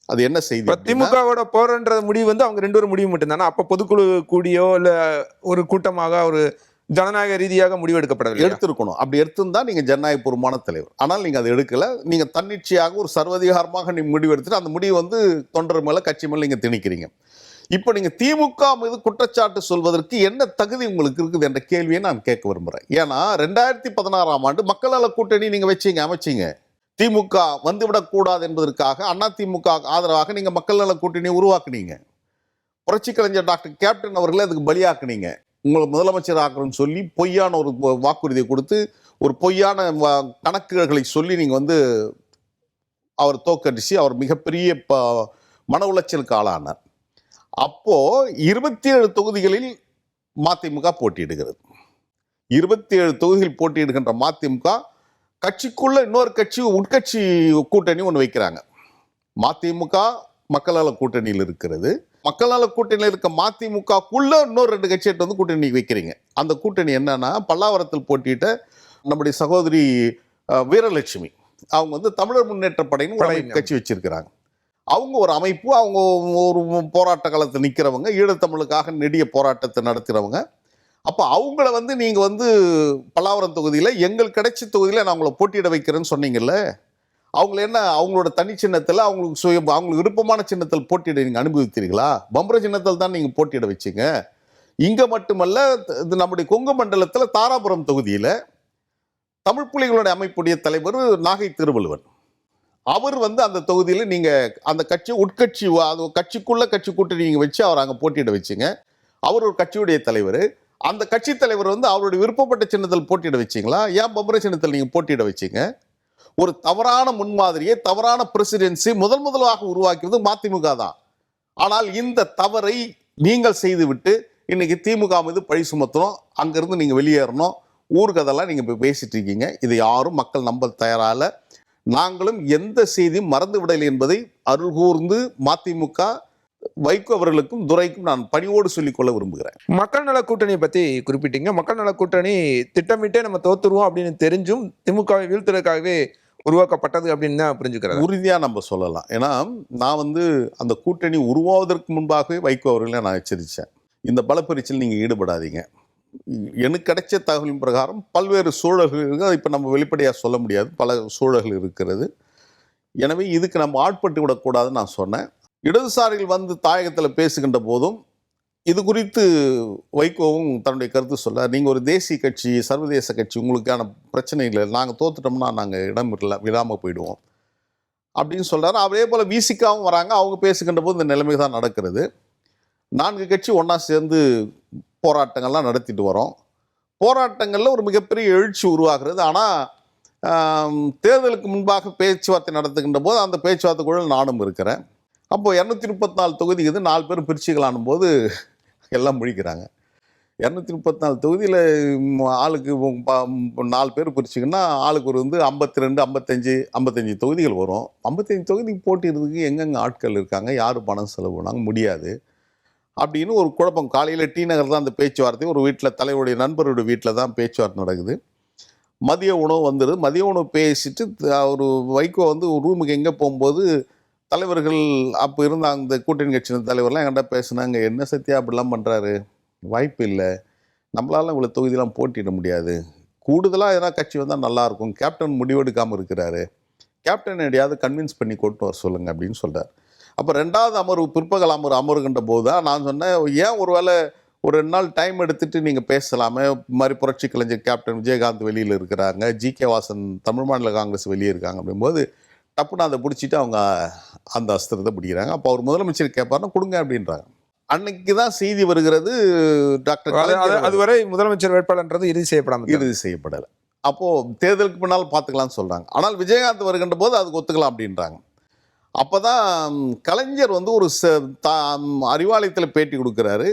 அது என்ன செய்தி? திமுகவோட போறன்ற முடிவு வந்து அவங்க 2 பேரும் முடிவு மட்டும்தானே? அப்போ பொதுக்குழு கூடியோ இல்லை ஒரு கூட்டமாக ஒரு ஜனநாயக ரீதியாக முடிவெடுக்கப்படவில்லை. எடுத்திருக்கணும். அப்படி எடுத்திருந்தா நீங்கள் ஜனநாயகபூர்வமான தலைவர். ஆனால் நீங்கள் அதை எடுக்கலை. நீங்கள் தன்னிச்சையாக ஒரு சர்வதிகாரமாக நீங்கள் முடிவெடுத்துட்டு அந்த முடிவு வந்து தொண்டர் மேலே கட்சி மேலே நீங்கள் திணிக்கிறீங்க. இப்போ நீங்கள் திமுக மீது குற்றச்சாட்டு சொல்வதற்கு என்ன தகுதி உங்களுக்கு இருக்குது என்ற கேள்வியை நான் கேட்க விரும்புகிறேன். ஏன்னா 2016ஆம் ஆண்டு மக்கள் நல கூட்டணி நீங்கள் அமைச்சிங்க. திமுக வந்துவிடக்கூடாது என்பதற்காக அதிமுக ஆதரவாக நீங்கள் மக்கள் நல கூட்டணியை உருவாக்குனீங்க. புரட்சி கலைஞர் டாக்டர் கேப்டன் அவர்களை அதுக்கு பலியாக்குனீங்க. உங்களை முதலமைச்சர் ஆக்குறன்னு சொல்லி பொய்யான ஒரு வாக்குறுதியை கொடுத்து ஒரு பொய்யான கணக்குகளை சொல்லி நீங்கள் வந்து அவர் தோக்கடிச்சு அவர் மிகப்பெரிய மன உளைச்சலுக்கு ஆளானார். அப்போது 27 தொகுதிகளில் மதிமுக போட்டியிடுகிறது. 27 தொகுதிகள் போட்டியிடுகின்ற மதிமுக கட்சிக்குள்ள இன்னொரு கட்சி உட்கட்சி கூட்டணி ஒன்று வைக்கிறாங்க. மதிமுக மக்கள் நல கூட்டணியில் இருக்கிறது. மக்கள் நல கூட்டணியில் இருக்க மதிமுகக்குள்ள இன்னொரு 2 கட்சியை வந்து கூட்டணி வைக்கிறீங்க. அந்த கூட்டணி என்னன்னா, பல்லாவரத்தில் போட்டியிட்ட நம்முடைய சகோதரி வீரலட்சுமி அவங்க வந்து தமிழர் முன்னேற்ற படையின்னு கட்சி வச்சிருக்கிறாங்க. அவங்க ஒரு அமைப்பு, அவங்க ஒரு போராட்ட காலத்தில் நிற்கிறவங்க, ஈழத்தமிழுக்காக நெடிய போராட்டத்தை நடத்துகிறவங்க. அப்போ அவங்கள வந்து நீங்கள் வந்து பல்லாவரம் தொகுதியில் எங்கள் கிடைச்ச தொகுதியில் நான் அவங்கள போட்டியிட வைக்கிறேன்னு சொன்னீங்கல்ல, அவங்கள என்ன அவங்களோட தனி சின்னத்தில் அவங்களுக்கு விருப்பமான சின்னத்தில் போட்டியிட நீங்கள் அனுபவித்தீர்களா? பம்பர சின்னத்தில் தான் நீங்கள் போட்டியிட வச்சிங்க. இங்கே மட்டுமல்ல, இது நம்முடைய கொங்கு மண்டலத்தில் தாராபுரம் தொகுதியில் தமிழ் புலிகளுடைய அமைப்புடைய தலைவர் நாகை திருவள்ளுவன் அவர் வந்து அந்த தொகுதியில் நீங்கள் அந்த கட்சி உட்கட்சி அது கட்சிக்குள்ள கட்சி கூட்டணி நீங்கள் வச்சு அவர் அங்கே போட்டியிட வச்சிங்க. அவர் ஒரு கட்சியுடைய தலைவர். அந்த கட்சி தலைவர் வந்து அவருடைய விருப்பப்பட்ட சின்னத்தில் போட்டியிட வச்சிங்களா? ஏன் பம்பர சின்னத்தில் நீங்கள் போட்டியிட வச்சிங்க? ஒரு தவறான முன்மாதிரியை, தவறான பிரசிடென்சி முதலாக உருவாக்கியது மதிமுக தான். ஆனால் இந்த தவறை நீங்கள் செய்துவிட்டு இன்னைக்கு திமுக மீது பழி சுமத்தணும், அங்கிருந்து நீங்கள் வெளியேறணும், ஊர்கதெல்லாம் நீங்கள் இப்போ பேசிட்டு இருக்கீங்க. இதை யாரும் மக்கள் நம்ப தயாரால. நாங்களும் எந்த செய்தியும் மறந்து விடலை என்பதை அருள் கூர்ந்து மதிமுக வைகோ அவர்களுக்கும் துரைக்கும் நான் பணிவோடு சொல்லிக்கொள்ள விரும்புகிறேன். மக்கள் நல கூட்டணியை பற்றி குறிப்பிட்டீங்க. மக்கள் நல கூட்டணி திட்டமிட்டே நம்ம தோத்துருவோம் அப்படின்னு தெரிஞ்சும் திமுகவை வீழ்த்துறதுக்காகவே உருவாக்கப்பட்டது அப்படின்னு தான் புரிஞ்சுக்கிறேன். உறுதியாக நம்ம சொல்லலாம். ஏன்னா நான் வந்து அந்த கூட்டணி உருவாவதற்கு முன்பாகவே வைகோ அவர்களை நான் எச்சரித்தேன். இந்த பலப்பரீட்சையில் நீங்கள் ஈடுபடாதீங்க. எனக்கு கிடைச்ச தகவலின் பிரகாரம் பல்வேறு சூழல்கள் இருக்குது. அதை இப்போ நம்ம வெளிப்படையாக சொல்ல முடியாது, பல சூழல்கள் இருக்கிறது. எனவே இதுக்கு நம்ம ஆட்பட்டு விடக்கூடாதுன்னு நான் சொன்னேன். இடதுசாரிகள் வந்து தாயகத்தில் பேசுகின்ற போதும் இது குறித்து வைகோவும் தன்னுடைய கருத்து சொல்ல, நீங்கள் ஒரு தேசிய கட்சி, சர்வதேச கட்சி, உங்களுக்கான பிரச்சனை இல்லை, நாங்கள் தோத்துட்டோம்னா நாங்கள் இடம் விடாமல் போயிடுவோம் அப்படின்னு சொல்கிறார். அதே போல் விசிகாவும் வராங்க, அவங்க பேசுகின்ற போது இந்த நிலைமை தான் நடக்கிறது. 4 கட்சி ஒன்றா சேர்ந்து போராட்டங்கள்லாம் நடத்திட்டு வரோம். போராட்டங்களில் ஒரு மிகப்பெரிய எழுச்சி உருவாகிறது. ஆனால் தேர்தலுக்கு முன்பாக பேச்சுவார்த்தை நடத்துகின்ற போது அந்த பேச்சுவார்த்தை கூட நானும் இருக்கிறேன். அப்போது 234 தொகுதி இது 4 பேரும் பிரிச்சுக்கலானும் போது எல்லாம் முழிக்கிறாங்க. 234 தொகுதியில் ஆளுக்கு 4 பேர் பிரிச்சிங்கன்னா ஆளுக்கு ஒரு 52, 55 தொகுதிகள் வரும். 55 தொகுதிக்கு போட்டிடுறதுக்கு எங்கெங்கே ஆட்கள் இருக்காங்க, யார் பணம் செலவு பண்ணாங்க, முடியாது அப்படின்னு ஒரு குழப்பம். காலையில் டி நகர் தான் அந்த பேச்சுவார்த்தை, ஒரு வீட்டில் தலைவருடைய நண்பருடைய வீட்டில் தான் பேச்சுவார்த்தை நடக்குது. மதிய உணவு வந்துடுது. மதிய உணவு பேசிட்டு ஒரு வைகோ ரூமுக்கு எங்கே போகும்போது தலைவர்கள் அப்போ இருந்த அந்த கூட்டணி கட்சியின் தலைவர்லாம் என்கிட்ட பேசுனாங்க, என்ன சத்யா அப்படிலாம் பண்ணுறாரு, வாய்ப்பு இல்லை, நம்மளால இவ்வளோ தொகுதியெலாம் போட்டிட முடியாது, கூடுதலாக எதனா கட்சி வந்தால் நல்லாயிருக்கும், கேப்டன் முடிவெடுக்காமல் இருக்கிறாரு, கேப்டன் எடையாவது கன்வின்ஸ் பண்ணி கொண்டு வர சொல்லுங்கள் அப்படின்னு சொல்கிறார். அப்போ 2வது அமர்வு பிற்பகல் அமருகின்ற போது தான் நான் சொன்னேன், ஏன் ஒருவேளை ஒரு 2 நாள் டைம் எடுத்துகிட்டு நீங்கள் பேசலாமே, மாதிரி புரட்சி கலைஞர் கேப்டன் விஜயகாந்த் வெளியில் இருக்கிறாங்க, ஜி.கே. வாசன் தமிழ் மாநில காங்கிரஸ் வெளியே இருக்காங்க அப்படிங்கும்போது டப்புன்னு அதை பிடிச்சிட்டு அவங்க அந்த அஸ்திரத்தை பிடிக்கிறாங்க. அப்போ அவர் முதலமைச்சர் கேட்பாருன்னா கொடுங்க அப்படின்றாங்க. அன்னைக்கு தான் செய்தி வருகிறது, டாக்டர் அதுவரை முதலமைச்சர் வேட்பாளர்ன்றது இறுதி செய்யப்படலை. அப்போது தேர்தலுக்கு பின்னால் பார்த்துக்கலாம்னு சொல்கிறாங்க. ஆனால் விஜயகாந்த் வருகின்ற போது அதுக்கு ஒத்துக்கலாம் அப்படின்றாங்க. அப்போ தான் கலைஞர் ஒரு அறிவாலயத்தில் பேட்டி கொடுக்குறாரு.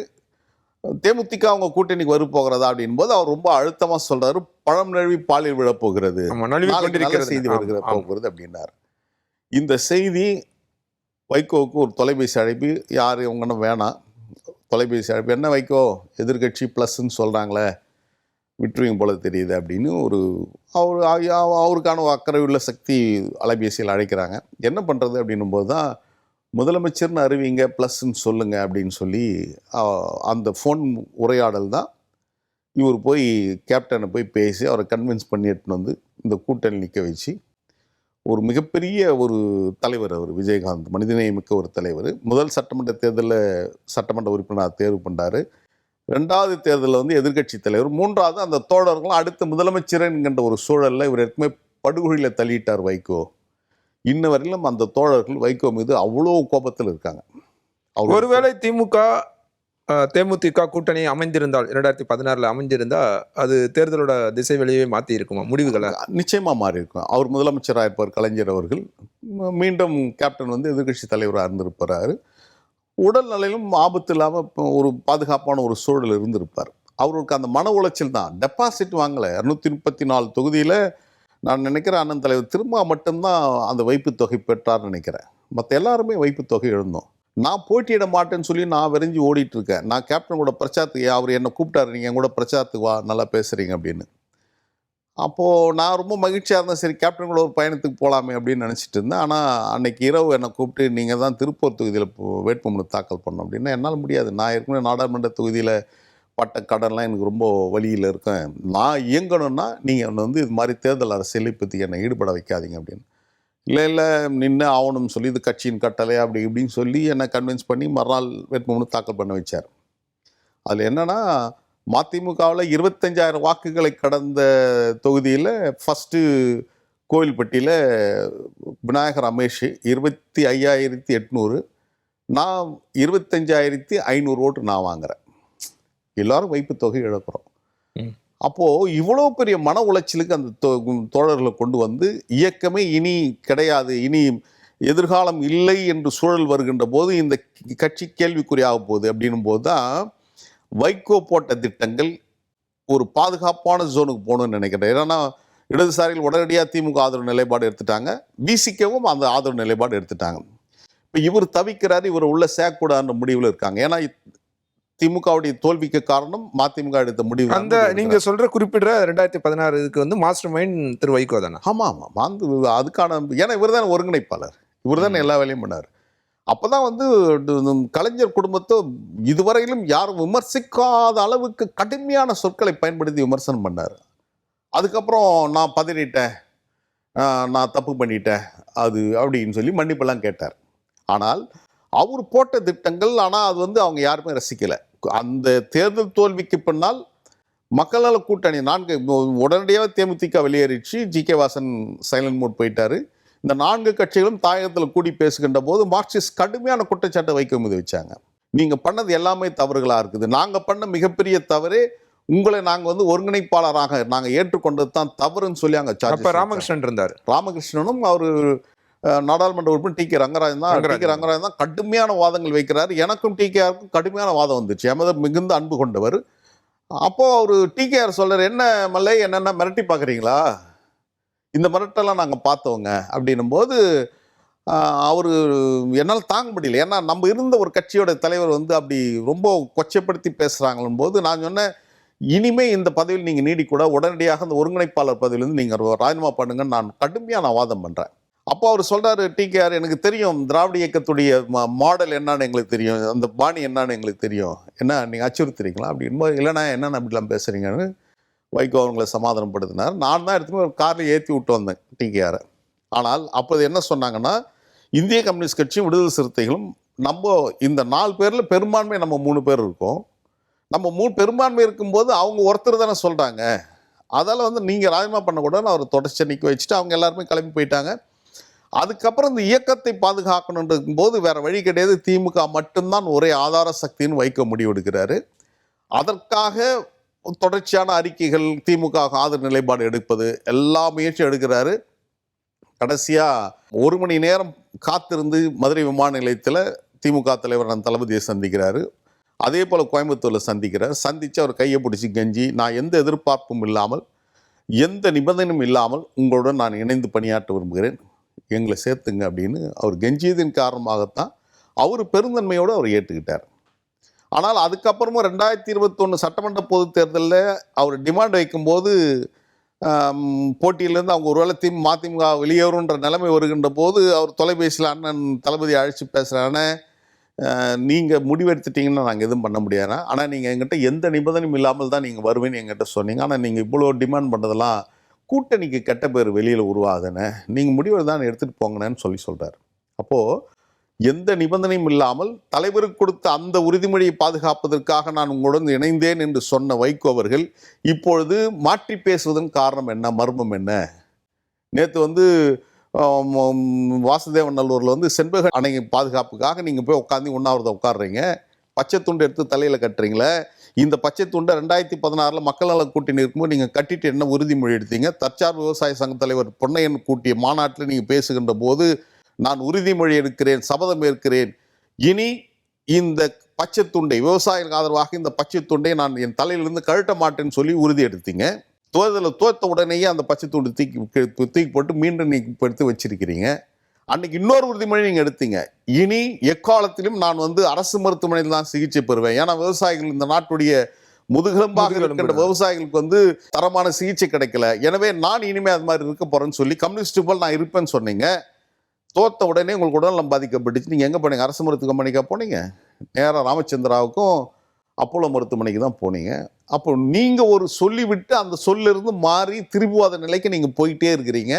தேமுதிக அவங்க கூட்டணிக்கு வரு போகிறதா அப்படின் போது அவர் ரொம்ப அழுத்தமாக சொல்கிறாரு, பழம் நழுவி பாலில் விழப்போகிறது, செய்தி வருகிற போகிறது அப்படின்னாரு. இந்த செய்தி வைகோவுக்கு ஒரு தொலைபேசி அழைப்பு, யார் இவங்கன்னு வேணாம், தொலைபேசி அழைப்பு, என்ன வைகோ எதிர்கட்சி ப்ளஸ்ன்னு சொல்கிறாங்களே, விட்டுருவீங்க போல தெரியுது அப்படின்னு அவருக்கான அக்கறை உள்ள சக்தி அலைபேசியில் அழைக்கிறாங்க. என்ன பண்ணுறது அப்படின்னும் போது தான் முதலமைச்சர்னு அறிவிங்க ப்ளஸ்ன்னு சொல்லுங்கள் அப்படின்னு சொல்லி அந்த ஃபோன் உரையாடல் தான் இவர் போய் கேப்டனை போய் பேசி அவரை கன்வின்ஸ் பண்ணி எடுத்துன்னு இந்த கூட்டணி நிற்க வச்சு ஒரு மிகப்பெரிய ஒரு தலைவர் அவர் விஜயகாந்த், மனிதநேயமிக்க ஒரு தலைவர். முதல் சட்டமன்ற தேர்தலில் சட்டமன்ற உறுப்பினர் தேர்வு பண்ணார். 2வது தேர்தலில் எதிர்கட்சி தலைவர். 3வது அந்த தோழர்களும் அடுத்த முதலமைச்சர் என்கின்ற ஒரு சூழலில் இவர் ஏற்கனவே படுகொழியில் தள்ளிட்டார் வைகோ. இன்ன வரையிலும் அந்த தோழர்கள் வைகோ மீது அவ்வளோ கோபத்தில் இருக்காங்க. ஒருவேளை தேமுதிக கூட்டணி அமைந்திருந்தால் 2016 அமைஞ்சிருந்தா அது தேர்தலோட திசை வெளியே மாற்றி இருக்குமா, முடிவுகளை நிச்சயமாக மாறி இருக்கும். அவர் முதலமைச்சராக இருப்பார் கலைஞர் அவர்கள், மீண்டும் கேப்டன் எதிர்கட்சி தலைவராக இருந்திருப்பார். உடல்நிலையிலும் ஆபத்து இல்லாமல் ஒரு பாதுகாப்பான ஒரு சூழல் இருந்திருப்பார். அவருக்கு அந்த மன உளைச்சல் தான். டெபாசிட் வாங்கலை. 234 தொகுதியில் நான் நினைக்கிறேன் அண்ணன் தலைவர் திரும்ப மட்டும்தான் அந்த வைப்பு தொகை பெற்றார்னு நினைக்கிறேன். மற்ற எல்லாருமே வைப்பு தொகை எழுந்தோம். நான் போட்டியிட மாட்டேன்னு சொல்லி நான் விரைஞ்சி ஓடிட்டு இருக்கேன். நான் கேப்டன் கூட பிரச்சாரத்துக்கு, அவர் என்னை கூப்பிட்டாரு, நீங்கள் என் கூட பிரச்சாரத்துக்கு வா, நல்லா பேசுகிறீங்க அப்படின்னு. அப்போது நான் ரொம்ப மகிழ்ச்சியாக இருந்தேன், சரி கேப்டன் கூட ஒரு பயணத்துக்கு போகலாமே அப்படின்னு நினச்சிட்டு இருந்தேன். ஆனால் அன்னைக்கு இரவு என்னை கூப்பிட்டு நீங்கள் தான் திருப்பூர் தொகுதியில் வேட்புமனு தாக்கல் பண்ணோம் அப்படின்னா என்னால் முடியாது, நான் ஏற்கனவே நாடாளுமன்ற தொகுதியில் பட்ட கடன்லாம் எனக்கு ரொம்ப வழியில் இருக்கேன், நான் இயங்கணும்னா நீங்கள் இது மாதிரி தேர்தல் அரசியலை பற்றி என்னை ஈடுபட வைக்காதீங்க அப்படின்னு. இல்லை நின்று ஆகணும்னு சொல்லி இது கட்சியின் கட்டளை அப்படி இப்படின்னு சொல்லி என்னை கன்வின்ஸ் பண்ணி மறுநாள் வேட்புமனு தாக்கல் பண்ண வச்சார். அதில் என்னென்னா மதிமுகவில் 25,000 வாக்குகளை கடந்த தொகுதியில் ஃபஸ்ட்டு கோவில்பட்டியில் விநாயகர் ரமேஷ் 25,800, நான் 25,500 ஓட்டு நான் வாங்குகிறேன். எல்லாரும் வைப்பு தொகை இழக்கிறோம். அப்போது இவ்வளோ பெரிய மன உளைச்சலுக்கு அந்த தோழர்களை கொண்டு இயக்கமே இனி கிடையாது, இனி எதிர்காலம் இல்லை என்று சூழல் வருகின்ற போது இந்த கட்சி கேள்விக்குறியாக போகுது அப்படின்னும் போது தான் வைகோ போட்ட திட்டங்கள் ஒரு பாதுகாப்பான ஜோனுக்கு போகணும்னு நினைக்கிறேன். ஏன்னா இடதுசாரிகள் உடனடியாக திமுக ஆதரவு நிலைப்பாடு எடுத்துட்டாங்க, பிசிகவும் அந்த ஆதரவு நிலைப்பாடு எடுத்துட்டாங்க. இப்போ இவர் தவிக்கிறாரு, இவர் உள்ள சேர்க்கூடாதுன்ற முடிவில் இருக்காங்க. ஏன்னா திமுகவுடைய தோல்விக்கு காரணம் மதிமுக எடுத்த முடிவு. அந்த நீங்க சொல்ற குறிப்பிடுற 2016 மாஸ்டர் மைண்ட் திரு வைகோ தானே? ஆமாம், அதுக்கான, ஏன்னா இவர் தான் ஒருங்கிணைப்பாளர், இவர் தான் எல்லா வேலையும் பண்ணார். அப்போதான் கலைஞர் குடும்பத்தை இதுவரையிலும் யாரும் விமர்சிக்காத அளவுக்கு கடுமையான சொற்களை பயன்படுத்தி விமர்சனம் பண்ணார். அதுக்கப்புறம் நான் பதறிட்டேன், நான் தப்பு பண்ணிட்டேன் அது அப்படின்னு சொல்லி மன்னிப்பெல்லாம் கேட்டார். ஆனால் அவர் போட்ட திட்டங்கள், ஆனால் அது அவங்க யாருமே ரசிக்கலை. அந்த தேர்தல் தோல்விக்கு பின்னால் மக்கள் நல கூட்டணி 4 உடனடியாக தேமுதிக வெளியேறிச்சு, ஜி.கே. வாசன் சைலண்ட் மோட் போயிட்டாரு. இந்த 4 கட்சிகளும் தாயகத்தில் கூடி பேசுகின்ற போது மார்க்சிஸ்ட் கடுமையான குற்றச்சாட்டை வைக்க மீது வச்சாங்க. நீங்கள் பண்ணது எல்லாமே தவறுகளாக இருக்குது, நாங்கள் பண்ண மிகப்பெரிய தவறே உங்களை நாங்கள் வந்து ஒருங்கிணைப்பாளராக நாங்கள் ஏற்றுக்கொண்டது தான் தவறுன்னு சொல்லி அங்கே அப்ப சார்ஜ் ராமகிருஷ்ணன் இருந்தார். ராமகிருஷ்ணனும் அவர் நாடாளுமன்ற உறுப்பினர் டி கே ரங்கராஜன் தான். டி கே ரங்கராஜன் தான் கடுமையான வாதங்கள் வைக்கிறார். எனக்கும் டி கே ஆருக்கும் கடுமையான வாதம் வந்துச்சு. எமது மிகுந்த அன்பு கொண்டவர். அப்போ அவர் டி கே ஆர் சொல்றாரு, என்ன மல்லை என்னென்ன மிரட்டி பார்க்குறீங்களா, இந்த மிரட்டெல்லாம் நாங்கள் பார்த்தவங்க அப்படின்னும் போது அவர் என்னால் தாங்க முடியல. ஏன்னா நம்ம இருந்த ஒரு கட்சியோட தலைவர் வந்து அப்படி ரொம்ப கொச்சைப்படுத்தி பேசுகிறாங்களும் போது நான் சொன்னேன், இனிமே இந்த பதவியில் நீங்கள் நீடிக்கூட உடனடியாக அந்த ஒருங்கிணைப்பாளர் பதவியிலேருந்து நீங்கள் ராஜினாமா பண்ணுங்கன்னு நான் கடுமையான வாதம் பண்ணுறேன். அப்போ அவர் சொல்கிறாரு, டிகேஆர் எனக்கு தெரியும் திராவிட இயக்கத்துடைய மாடல் என்னன்னு எங்களுக்கு தெரியும், அந்த பாணி என்னன்னு எங்களுக்கு தெரியும், என்ன நீங்கள் அச்சுறுத்துறீங்களா அப்படின்னு. இல்லைண்ணா என்னென்ன அப்படிலாம் பேசுகிறீங்கன்னு வைகோ அவங்களை சமாதானப்படுத்தினார். நான் தான் எடுத்துன்னு ஒரு காரில் ஏற்றி விட்டு வந்தேன் டிகேஆரை. ஆனால் அப்போது என்ன சொன்னாங்கன்னா, இந்திய கம்யூனிஸ்ட் கட்சியும் விடுதலை சிறுத்தைகளும் நம்ம இந்த 4 பேரில் பெரும்பான்மை நம்ம 3 பேர் இருக்கோம். நம்ம பெரும்பான்மை இருக்கும்போது அவங்க ஒருத்தர் தானே சொல்கிறாங்க, அதால் வந்து நீங்கள் ராஜினாமா பண்ணக்கூடாதுன்னு அவர் தொடர்ச்சி நிற்க வச்சுட்டு அவங்க எல்லாருமே கிளம்பி போயிட்டாங்க. அதுக்கப்புறம் இந்த இயக்கத்தை பாதுகாக்கணுன்றும் போது வேற வழி கிடையாது, திமுக மட்டும்தான் ஒரே ஆதார சக்தின்னு வைக்க முடிவெடுக்கிறாரு. அதற்காக தொடர்ச்சியான அறிக்கைகள், திமுக ஆதரவு நிலைப்பாடு எடுப்பது, எல்லா முயற்சியும் எடுக்கிறாரு. கடைசியாக 1 மணி நேரம் காத்திருந்து மதுரை விமான நிலையத்தில் திமுக தலைவர் தளபதியை சந்திக்கிறாரு. அதே போல் கோயம்புத்தூரில் சந்திக்கிறார். சந்தித்து அவர் கையை பிடிச்சி கெஞ்சி, நான் எந்த எதிர்பார்ப்பும் இல்லாமல் எந்த நிபந்தனையும் இல்லாமல் உங்களுடன் நான் இணைந்து பணியாற்ற விரும்புகிறேன், எங்களை சேர்த்துங்க அப்படின்னு அவர் கெஞ்சியதின் காரணமாகத்தான் அவர் பெருந்தன்மையோடு அவர் ஏற்றுக்கிட்டார். ஆனால் அதுக்கப்புறமும் 2021 சட்டமன்ற பொதுத் தேர்தலில் அவர் டிமாண்ட் வைக்கும்போது போட்டியிலேருந்து அவங்க ஒருவேளை மதிமுக வெளியேறுன்ற நிலைமை வருகின்ற போது அவர் தொலைபேசியில் அண்ணன் தளபதி அழைச்சி பேசுகிறானே, நீங்கள் முடிவெடுத்துட்டீங்கன்னா நாங்கள் எதுவும் பண்ண முடியாதுன்னா, ஆனால் நீங்கள் எங்கிட்ட எந்த நிபந்தனையும் இல்லாமல் தான் நீங்கள் வருவேன்னு எங்கிட்ட சொன்னீங்க, ஆனால் நீங்கள் இவ்வளோ டிமாண்ட் பண்ணுறதெல்லாம் கூட்டணிக்கு கெட்ட பேர் வெளியில் உருவாகுதுன்னு, நீங்கள் முடிவை தான் எடுத்துகிட்டு போங்கன்னு சொல்கிறார். அப்போது எந்த நிபந்தனையும் இல்லாமல் தலைவருக்கு கொடுத்த அந்த உறுதிமொழியை பாதுகாப்பதற்காக நான் உங்களுடன் இணைந்தேன் என்று சொன்ன வைகோ அவர்கள் இப்பொழுது மாற்றி பேசுவதன் காரணம் என்ன, மர்மம் என்ன? நேற்று வந்து வாசுதேவன் நல்லூரில் வந்து செண்பக அணை பாதுகாப்புக்காக நீங்கள் போய் உட்காந்து உண்ணாவிரதம் உட்காடுறீங்க, பச்சை துண்டு எடுத்து தலையில் கட்டுறீங்களே. இந்த பச்சை துண்டை 2016 மக்கள் நல கூட்டணி இருக்கும்போது நீங்கள் கட்டிட்டு என்ன உறுதிமொழி எடுத்தீங்க? தற்சார்பு விவசாய சங்க தலைவர் பொன்னையன் கூட்டிய மாநாட்டில் நீங்கள் பேசுகின்ற போது நான் உறுதிமொழி எடுக்கிறேன், சபதம் ஏற்கிறேன், இனி இந்த பச்சை துண்டை விவசாயிகளுக்கு ஆதரவாக இந்த பச்சை துண்டை நான் என் தலையிலிருந்து கழட்ட மாட்டேன்னு சொல்லி உறுதி எடுத்தீங்க. தோத்த உடனேயே அந்த பச்சை துண்டு தூக்கி போட்டு மீண்டும் நீங்கள் எடுத்து வச்சிருக்கிறீங்க. அன்னைக்கு இன்னொரு உறுதிமொழி நீங்கள் எடுத்தீங்க, இனி எக்காலத்திலும் நான் வந்து அரசு மருத்துவமனையில் தான் சிகிச்சை பெறுவேன், ஏன்னா விவசாயிகள் இந்த நாட்டுடைய முதுகெலும்பாக இருக்கின்ற விவசாயிகளுக்கு வந்து தரமான சிகிச்சை கிடைக்கல, எனவே நான் இனிமே அது மாதிரி இருக்க போறேன்னு சொல்லி கம்யூனிஸ்ட் போல் நான் இருப்பேன்னு சொன்னீங்க. தோத்த உடனே உங்களுக்கு உடல்நலம் பாதிக்கப்பட்டுச்சு, நீங்கள் எங்கே போனீங்க? அரசு மருத்துவமனைக்காக போனீங்க? நேராக ராமச்சந்திராவுக்கும் அப்போலோ மருத்துவமனைக்கு தான் போனீங்க. அப்போ நீங்கள் ஒரு சொல்லிவிட்டு அந்த சொல்லிருந்து மாறி திரும்புவாத நிலைக்கு நீங்கள் போயிட்டே இருக்கிறீங்க.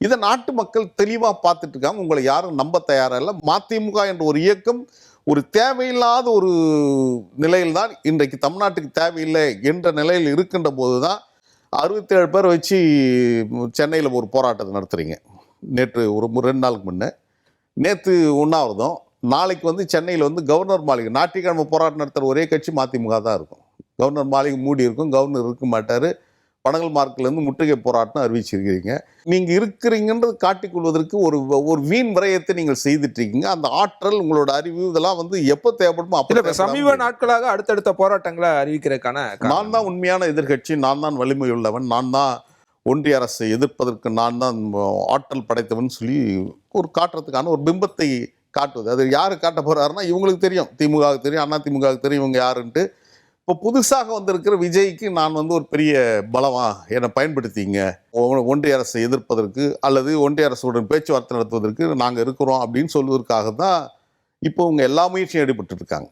இதை நாட்டு மக்கள் தெளிவாக பார்த்துட்டு இருக்காங்க, உங்களை யாரும் நம்ப தயாராக இல்லை. மதிமுக என்ற ஒரு இயக்கம் ஒரு தேவையில்லாத ஒரு நிலையில் தான் இன்றைக்கு தமிழ்நாட்டுக்கு தேவையில்லை என்ற நிலையில் இருக்கின்ற போது தான் 67 பேர் வச்சு சென்னையில் ஒரு போராட்டத்தை நடத்துகிறீங்க. நேற்று ஒரு 2 நாளுக்கு முன்னே, நேற்று உண்ணாவிரதம், நாளைக்கு வந்து சென்னையில் வந்து கவர்னர் மாளிகை, ஞாயிற்றுக்கிழமை போராட்டம் நடத்துகிற ஒரே கட்சி மதிமுக தான் இருக்கும். கவர்னர் மாளிகை மூடி இருக்கும், கவர்னர் இருக்க மாட்டார். பனகல் மார்க்கிலேருந்து முற்றுகை போராட்டம் அறிவிச்சிருக்கிறீங்க. நீங்கள் இருக்கிறீங்கன்றது காட்டிக்கொள்வதற்கு ஒரு வீண் விரயத்தை நீங்கள் செய்துட்டு இருக்கீங்க. அந்த ஆற்றல், உங்களோட அறிவு, இதெல்லாம் வந்து எப்போ தேவைப்படுமோ அப்போ. சமீப நாட்களாக அடுத்தடுத்த போராட்டங்களை அறிவிக்கிறதுக்கான நான் தான் உண்மையான எதிர்கட்சி, நான் தான் வலிமை உள்ளவன், நான் தான் ஒன்றிய அரசை எதிர்ப்பதற்கு நான் தான் ஆற்றல் படைத்தவன் சொல்லி ஒரு காட்டுறதுக்கான ஒரு பிம்பத்தை காட்டுவது. அது யாரு காட்ட போறாருன்னா இவங்களுக்கு தெரியும், திமுகவுக்கு தெரியும், அதிமுகவுக்கு தெரியும் இவங்க யாருன்ட்டு. இப்போ புதுசாக வந்திருக்கிற விஜய்க்கு நான் வந்து ஒரு பெரிய பலமா என்னை பயன்படுத்திங்க, ஒன்றிய அரசை எதிர்ப்பதற்கு அல்லது ஒன்றிய அரசுடன் பேச்சுவார்த்தை நடத்துவதற்கு நாங்கள் இருக்கிறோம் அப்படின்னு சொல்வதற்காக தான் இப்போ இவங்க எல்லா முயற்சியும் ஈடுபட்டு இருக்காங்க.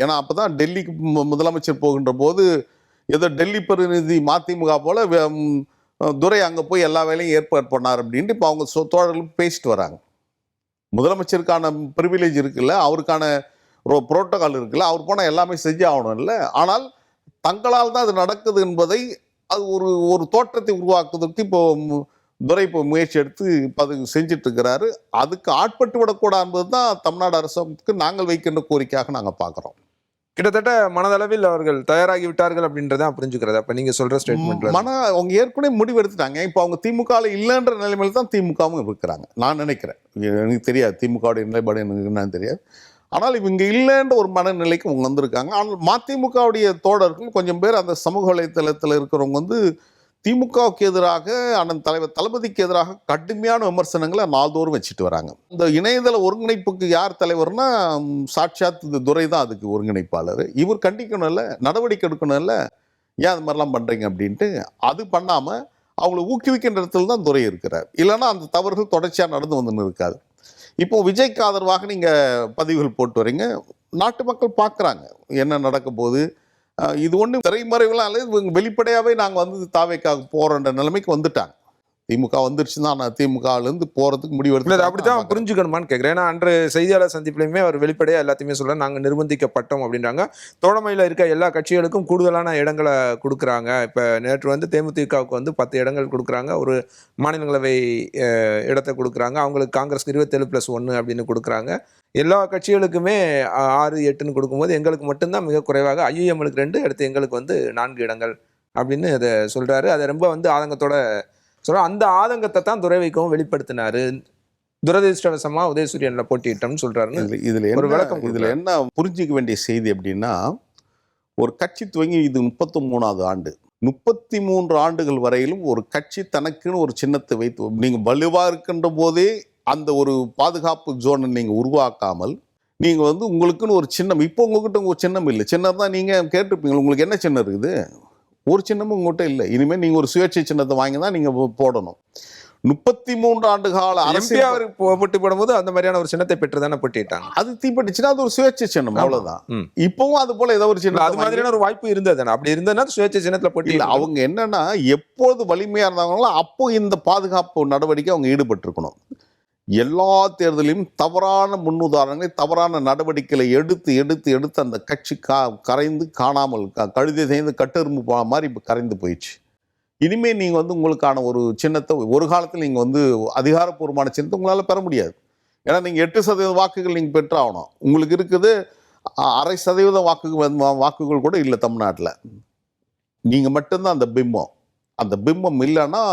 ஏன்னா அப்போ தான் டெல்லிக்கு முதலமைச்சர் போகின்ற போது ஏதோ டெல்லி பிரதிநிதி மதிமுக போல துரை அங்கே போய் எல்லா வேலையும் ஏற்பாடு பண்ணார் அப்படின்ட்டு இப்போ அவங்க தோழர்களும் பேசிட்டு வராங்க. முதலமைச்சருக்கான ப்ரிவிலேஜ் இருக்குல்ல, அவருக்கான புரோட்டோகால் இருக்குல்ல, அவர் போனால் எல்லாமே செஞ்சு ஆகணும் இல்லை. ஆனால் தங்களால் தான் அது நடக்குது என்பதை அது ஒரு தோற்றத்தை உருவாக்குவதற்கு இப்போ துரை இப்போ முயற்சி எடுத்து இப்போ அது செஞ்சுட்டு இருக்கிறாரு. அதுக்கு ஆட்பட்டு விடக்கூடாது என்பது தான் தமிழ்நாடு அரசுக்கு நாங்கள் வைக்கின்ற கோரிக்கையாக நாங்கள் பார்க்குறோம். கிட்டத்தட்ட மனதளவில் அவர்கள் தயாராகி விட்டார்கள் அப்படின்றத புரிஞ்சுக்கிறது அப்ப நீங்க சொல்ற ஸ்டேட்மெண்ட்ல. அவங்க ஏற்கனவே முடிவு எடுத்துட்டாங்க. இப்போ அவங்க திமுகவில் இல்லைன்ற நிலைமையில தான் திமுகவும் இருக்கிறாங்க நான் நினைக்கிறேன். எனக்கு தெரியாது திமுகவுடைய நிலைப்பாடு எனக்கு என்னன்னு தெரியாது. ஆனால் இவங்க இல்லைன்ற ஒரு மனநிலைக்கு அவங்க வந்திருக்காங்க. ஆனால் மதிமுகவுடைய தோழர்கள் கொஞ்சம் பேர் அந்த சமூக வலைத்தளத்தில் இருக்கிறவங்க வந்து திமுகவுக்கு எதிராக அண்ணன் தலைவர் தளபதிக்கு எதிராக கடுமையான விமர்சனங்களை நாள்தோறும் வச்சுட்டு வராங்க. இந்த இணையதள ஒருங்கிணைப்புக்கு யார் தலைவர்னா சாட்சாத் துரை தான் அதுக்கு ஒருங்கிணைப்பாளர். இவர் கண்டிக்கணும்ல, நடவடிக்கை எடுக்கணும்ல, ஏன் அது மாதிரிலாம் பண்றீங்க அப்படின்ட்டு. அது பண்ணாம அவங்களை ஊக்குவிக்கின்ற இடத்துல தான் துரை இருக்கிறார். இல்லைன்னா அந்த தவறுகள் தொடர்ச்சியாக நடந்து வந்துன்னு இருக்காது. இப்போ விஜய்க்கு ஆதரவாக நீங்க பதிவுகள் போட்டு வரீங்க. நாட்டு மக்கள் பார்க்குறாங்க என்ன நடக்க போகுது. இது ஒன்றும் திரைமறைவுலாம் இல்லை, இவங்க வெளிப்படையாகவே நாங்கள் வந்து தாவேக்காக போகிறோன்ற நிலைமைக்கு வந்துட்டாங்க. திமுக வந்துருச்சு தான், நான் திமுகலேருந்து போகிறதுக்கு முடிவெடுத்து அப்படித்தான் புரிஞ்சுக்கணுமான்னு கேட்குறேன். ஏன்னா அன்று செய்தியாளர் சந்திப்புலையுமே அவர் வெளிப்படையாக எல்லாத்தையுமே சொல்ல நாங்கள் நிர்பந்திக்கப்பட்டோம் அப்படின்றாங்க. தோழமையில் இருக்க எல்லா கட்சிகளுக்கும் கூடுதலான இடங்களை கொடுக்குறாங்க. இப்போ நேற்று வந்து தேமுதிகவுக்கு வந்து 10 இடங்கள் கொடுக்குறாங்க, ஒரு மாநிலங்களவை இடத்தை கொடுக்குறாங்க, அவங்களுக்கு காங்கிரஸ் 27+1 அப்படின்னு கொடுக்குறாங்க. எல்லா கட்சிகளுக்குமே 6, 8ன்னு கொடுக்கும்போது எங்களுக்கு மட்டும்தான் மிக குறைவாக ஐயுஎம்களுக்கு 2 அடுத்து எங்களுக்கு வந்து 4 இடங்கள் அப்படின்னு அதை சொல்றாரு. அதை ரொம்ப வந்து ஆதங்கத்தோட சொல்ற. அந்த ஆதங்கத்தை தான் துரை வைக்கவும் வெளிப்படுத்தினாரு. துரதிருஷ்டவசமா உதயசூரியன்ல போட்டிட்டோம்னு சொல்றாருன்னு ஒரு விளக்கம். இதுல என்ன புரிஞ்சிக்க வேண்டிய செய்தி அப்படின்னா, ஒரு கட்சி துவங்கி இது 33வது ஆண்டு. 33 ஆண்டுகள் வரையிலும் ஒரு கட்சி தனக்குன்னு ஒரு சின்னத்தை வைத்து நீங்க வலுவா இருக்கின்ற போதே அந்த ஒரு பாதுகாப்பு ஜோனை நீங்க உருவாக்காமல் நீங்க வந்து உங்களுக்குன்னு ஒரு சின்னம், இப்போ உங்ககிட்ட ஒரு சின்னம் இல்லை. சின்னம் தான் நீங்க கேட்டிருப்பீங்க, உங்களுக்கு என்ன சின்னம் இருக்குது? ஒரு சின்னமும் உங்கள்கிட்ட இல்லை. இனிமேல் நீங்க ஒரு சுயேட்சை சின்னத்தை வாங்கி தான் நீங்க போடணும். 33 ஆண்டு கால அரசியல் போட்டி போடும்போது அந்த மாதிரியான ஒரு சின்னத்தை பெற்று தானே போட்டிட்டாங்க. அது தீப்பட்டுச்சுன்னா அது ஒரு சுயேட்சை சின்னம், அவ்வளவுதான். இப்பவும் அது போல ஏதோ ஒரு சின்னம், அது மாதிரியான ஒரு வாய்ப்பு இருந்தது. அப்படி இருந்ததுன்னா சுயேட்சை சின்னத்துல போட்டி இல்லை. அவங்க என்னன்னா எப்போது வலிமையா இருந்தாங்களோ அப்போ இந்த பாதுகாப்பு நடவடிக்கை அவங்க ஈடுபட்டிருக்கணும். எல்லா தேர்தலையும் தவறான முன்னுதாரணங்களை, தவறான நடவடிக்கைகளை எடுத்து எடுத்து எடுத்து அந்த கட்சி கரைந்து காணாமல் கழுதை தேய்ந்து கட்டெரும்பு மாதிரி இப்போ கரைந்து போயிடுச்சு. இனிமேல் நீங்கள் வந்து உங்களுக்கான ஒரு சின்னத்தை ஒரு காலத்தில் நீங்கள் வந்து அதிகாரப்பூர்வமான சின்னத்தை உங்களால் பெற முடியாது. ஏன்னா நீங்கள் 8% வாக்குகள் நீங்கள் பெற்றாகணும். உங்களுக்கு இருக்குது 0.5% வாக்குகள் கூட இல்லை தமிழ்நாட்டில். நீங்கள் மட்டும்தான் அந்த பிம்பம். அந்த பிம்பம் இல்லைன்னா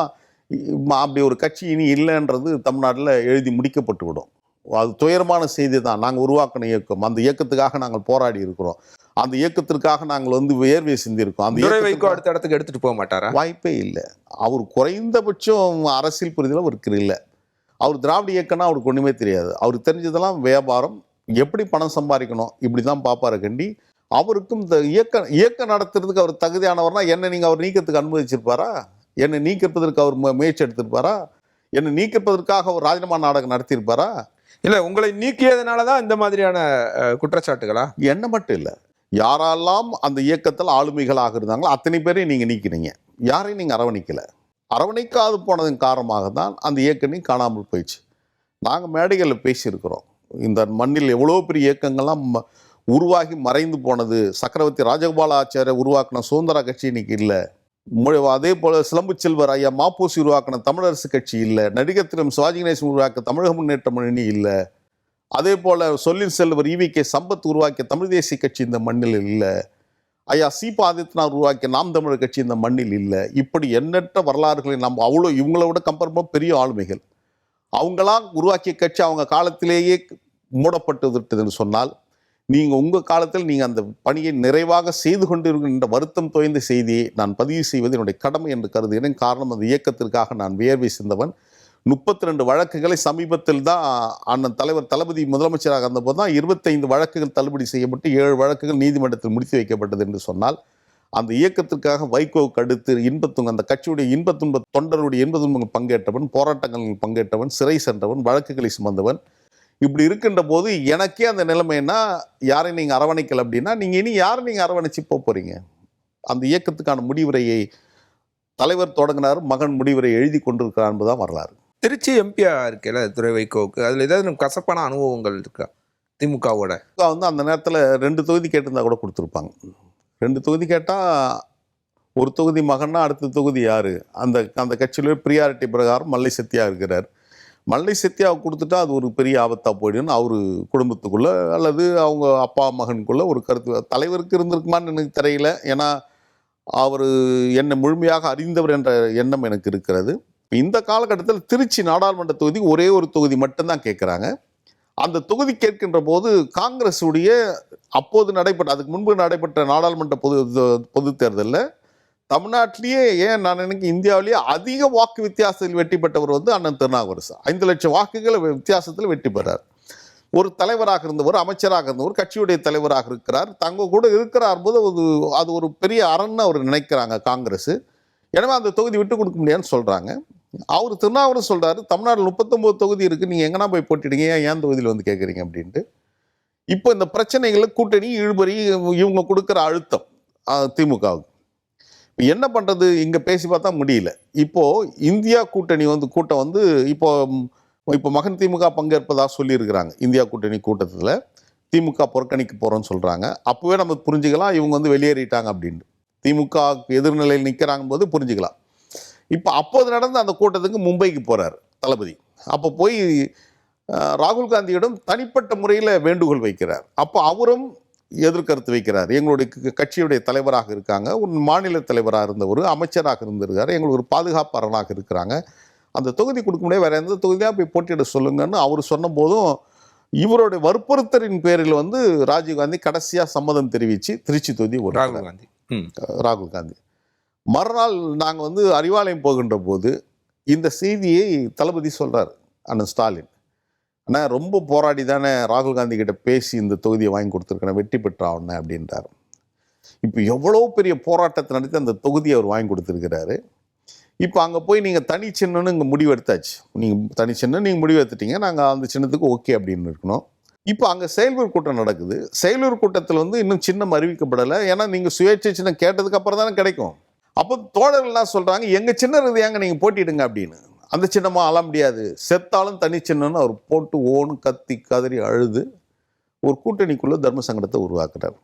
அப்படி ஒரு கட்சி இனி இல்லைன்றது தமிழ்நாட்டில் எழுதி முடிக்கப்பட்டு விடும். அது துயரமான செய்தி தான். நாங்கள் உருவாக்கின இயக்கம், அந்த இயக்கத்துக்காக நாங்கள் போராடி இருக்கிறோம், அந்த இயக்கத்திற்காக நாங்கள் வந்து வேர்வை சிந்திருக்கோம். அந்த அடுத்த இடத்துக்கு எடுத்துட்டு போக மாட்டாரா? வாய்ப்பே இல்லை. அவர் குறைந்தபட்சம் அரசியல் புரிதல் அவருக்கு இல்லை. அவர் திராவிட இயக்கம்னா அவருக்கு ஒன்றுமே தெரியாது. அவருக்கு தெரிஞ்சதெல்லாம் வியாபாரம், எப்படி பணம் சம்பாதிக்கணும், இப்படி தான் பார்ப்பாரு கண்டி. அவருக்கும் இந்த இயக்கம் நடத்துறதுக்கு அவர் தகுதியானவர்னா என்ன நீங்கள் அவர் நீக்கத்துக்கு அனுமதிச்சிருப்பாரா? என்னை நீக்கப்பதற்கு அவர் முயற்சி எடுத்திருப்பாரா? என்னை நீக்கப்பதற்காக அவர் ராஜினாமா நாடகம் நடத்தியிருப்பாரா? இல்லை, உங்களை நீக்கியதுனாலதான் இந்த மாதிரியான குற்றச்சாட்டுகளா? என்ன மட்டும் இல்லை, யாரெல்லாம் அந்த இயக்கத்தில் ஆளுமைகளாக இருந்தாங்களோ அத்தனை பேரையும் நீங்கள் நீக்கினீங்க. யாரையும் நீங்கள் அரவணைக்கலை. அரவணைக்காது போனதன் காரணமாக தான் அந்த இயக்கமே காணாமல் போயிடுச்சு. நாங்கள் மேடைகளில் பேசியிருக்கிறோம். இந்த மண்ணில் எவ்வளோ பெரிய இயக்கங்கள்லாம் உருவாகி மறைந்து போனது. சக்கரவர்த்தி ராஜகோபால ஆச்சாரிய உருவாக்கின சுதந்திர கட்சி இன்னைக்கு இல்லை. அதே போல சிலம்பு செல்வர் ஐயா மாப்போசி உருவாக்கின தமிழரசு கட்சி இல்லை. நடிகர் திரு சிவாஜி கணேசன் உருவாக்க தமிழக முன்னேற்ற முன்னணி இல்லை. அதே போல சொல்லின் செல்வர் ஈவி.கே. சம்பத் உருவாக்கிய தமிழ் தேசிய கட்சி இந்த மண்ணில் இல்லை. ஐயா சி.ப. ஆதித்யநாத் உருவாக்கிய நாம் தமிழர் கட்சி இந்த மண்ணில் இல்லை. இப்படி எண்ணற்ற வரலாறுகளை நம்ம அவ்வளோ இவங்கள விட கம்பேர் பண்ண பெரிய ஆளுமைகள் அவங்களாம் உருவாக்கிய கட்சி அவங்க காலத்திலேயே மூடப்பட்டு விட்டதுன்னு சொன்னால், நீங்கள் உங்கள் காலத்தில் நீங்கள் அந்த பணியை நிறைவாக செய்து கொண்டிருக்கின்ற வருத்தம் தோய்ந்த செய்தியை நான் பதிவு செய்வது என்னுடைய கடமை என்று கருதுகிறேன். காரணம், அந்த இயக்கத்திற்காக நான் வியர்வை சிந்தவன். 32 வழக்குகளை சமீபத்தில் தான் அண்ணன் தலைவர் தளபதி முதலமைச்சராக இருந்தபோது தான் 25 வழக்குகள் தள்ளுபடி செய்யப்பட்டு 7 வழக்குகள் நீதிமன்றத்தில் முடித்து வைக்கப்பட்டது என்று சொன்னால், அந்த இயக்கத்திற்காக வைகோவுக்கு அடுத்து இன்பத்துங்க அந்த கட்சியுடைய இன்பத்துன்ப தொண்டருடைய இன்பத்துன்பங்கள் பங்கேற்றவன், போராட்டங்களில் பங்கேற்றவன், சிறை சென்றவன், வழக்குகளை சுமந்தவன். இப்படி இருக்கின்ற போது எனக்கே அந்த நிலைமைன்னா யாரையும் நீங்கள் அரவணைக்கல அப்படின்னா நீங்கள் இனி யாரை நீங்கள் அரவணைச்சு போகிறீங்க? அந்த இயக்கத்துக்கான முடிவுரையை தலைவர் தொடங்கினார், மகன் முடிவுரை எழுதி கொண்டிருக்கிறார் என்பதுதான் வரலாறு. திருச்சி எம்பியா இருக்கல துரை வைகோவுக்கு, அதில் ஏதாவது கசப்பான அனுபவங்கள் இருக்கா திமுகவோட? வந்து அந்த நேரத்தில் 2 தொகுதி கேட்டிருந்தா கூட கொடுத்துருப்பாங்க. 2 தொகுதி கேட்டால் ஒரு தொகுதி மகன்னா அடுத்த தொகுதி யார்? அந்த கட்சியிலே ப்ரியாரிட்டி பிரகாரம் மல்லை சத்தியா இருக்கிறார். மல்லை சத்யாவை கொடுத்துட்டா அது ஒரு பெரிய ஆபத்தாக போயிடுன்னு அவர் குடும்பத்துக்குள்ளே அல்லது அவங்க அப்பா மகனுக்குள்ளே ஒரு கருத்து தலைவருக்கு இருந்திருக்குமான்னு எனக்கு தெரியல. ஏன்னா அவர் என்னை முழுமையாக அறிந்தவர் என்ற எண்ணம் எனக்கு இருக்கிறது. இந்த காலகட்டத்தில் திருச்சி நாடாளுமன்ற தொகுதி ஒரே ஒரு தொகுதி மட்டும்தான் கேட்குறாங்க. அந்த தொகுதி கேட்கின்ற போது காங்கிரஸ் உடைய அப்போது நடைபெற்ற, அதுக்கு முன்பு நடைபெற்ற நாடாளுமன்ற பொது தேர்தலில் தமிழ்நாட்டிலேயே ஏன் நான் எனக்கு இந்தியாவிலேயே அதிக வாக்கு வித்தியாசத்தில் வெற்றி பெற்றவர் வந்து அண்ணன் திருநாவுக்கரசு. 5 லட்சம் வாக்குகள் வித்தியாசத்தில் வெற்றி பெறார். ஒரு தலைவராக இருந்தவர், அமைச்சராக இருந்தவர், கட்சியுடைய தலைவராக இருக்கிறார், தங்க கூட இருக்கிறார் போது அது ஒரு பெரிய அரண்னு அவர் நினைக்கிறாங்க காங்கிரஸ். எனவே அந்த தொகுதி விட்டு கொடுக்க முடியாதுன்னு சொல்கிறாங்க. அவர் திருநாவுக்கரசு சொல்கிறாரு, தமிழ்நாட்டில் 39 தொகுதி இருக்குது, நீங்கள் எங்கன்னா போய் போட்டிடுங்க, ஏன் தொகுதியில் வந்து கேட்குறீங்க அப்படின்ட்டு. இப்போ இந்த பிரச்சனைகளை கூட்டணி இழுபறி இவங்க கொடுக்குற அழுத்தம் திமுகவுக்கு என்ன பண்ணுறது, இங்கே பேசி பார்த்தா முடியல. இப்போது இந்தியா கூட்டணி கூட்டம் இப்போ மகன் திமுக பங்கேற்பதாக சொல்லியிருக்கிறாங்க. இந்தியா கூட்டணி கூட்டத்தில் திமுக புறக்கணிக்க போகிறோன்னு சொல்கிறாங்க. அப்போவே நம்ம புரிஞ்சுக்கலாம் இவங்க வெளியேறிட்டாங்க அப்படின்ட்டு. திமுக எதிர்நிலையில் நிற்கிறாங்க போது புரிஞ்சுக்கலாம். இப்போ அப்போது நடந்த அந்த கூட்டத்துக்கு மும்பைக்கு போகிறார் தளபதி. அப்போ போய் ராகுல் காந்தியிடம் தனிப்பட்ட முறையில் வேண்டுகோள் வைக்கிறார். அப்போ அவரும் எதிர்கருத்து வைக்கிறார். எங்களுடைய கட்சியுடைய தலைவராக இருக்காங்க, ஒரு மாநில தலைவராக இருந்தவர், அமைச்சராக இருந்திருக்காரு, எங்களுக்கு ஒரு பாதுகாப்பு அரணாக இருக்கிறாங்க, அந்த தொகுதி கொடுக்க முடியாது, வேறு எந்த தொகுதியாக போய் போட்டியிட சொல்லுங்கன்னு அவர் சொன்ன போதும் இவருடைய வற்புறுத்தலின் பேரில் ராஜீவ்காந்தி கடைசியாக சம்மதம் தெரிவித்து திருச்சி தொகுதி ராகுல் காந்தி. மறுநாள் நாங்கள் அறிவாலயம் போகின்ற போது இந்த செய்தியை தளபதி சொல்கிறார் அண்ணன் ஸ்டாலின். ஆனால் ரொம்ப போராடி தானே ராகுல் காந்தி கிட்ட பேசி இந்த தொகுதியை வாங்கி கொடுத்துருக்கேன், வெற்றி பெற்றாவுன்னு அப்படின்றார். இப்போ எவ்வளோ பெரிய போராட்டத்தை நடத்தி அந்த தொகுதியை அவர் வாங்கி கொடுத்துருக்கிறாரு. இப்போ அங்கே போய் நீங்கள் தனி சின்னன்னு இங்கே முடிவு எடுத்தாச்சு, நீங்கள் தனி சின்னம் நீங்கள் முடிவு எடுத்துட்டீங்க, நாங்கள் அந்த சின்னத்துக்கு ஓகே அப்படின்னு இருக்கணும். இப்போ அங்கே செயல்பூர் கூட்டம் நடக்குது. செயல்பூர் கூட்டத்தில் இன்னும் சின்னம் அறிவிக்கப்படலை. ஏன்னா நீங்கள் சுயேட்சை சின்னம் கேட்டதுக்கு அப்புறம் தானே கிடைக்கும். அப்போ தோழர்கள்லாம் சொல்கிறாங்க, எங்கள் சின்ன இருதையாங்க நீங்கள் போட்டிடுங்க அப்படின்னு. அந்த சின்னமாக அழ முடியாது, செத்தாலும் தனி சின்னம்னு அவர் போட்டு ஓன்னு கத்தி கதறி அழுது ஒரு கூட்டணிக்குள்ளே தர்ம சங்கடத்தை உருவாக்குறார்.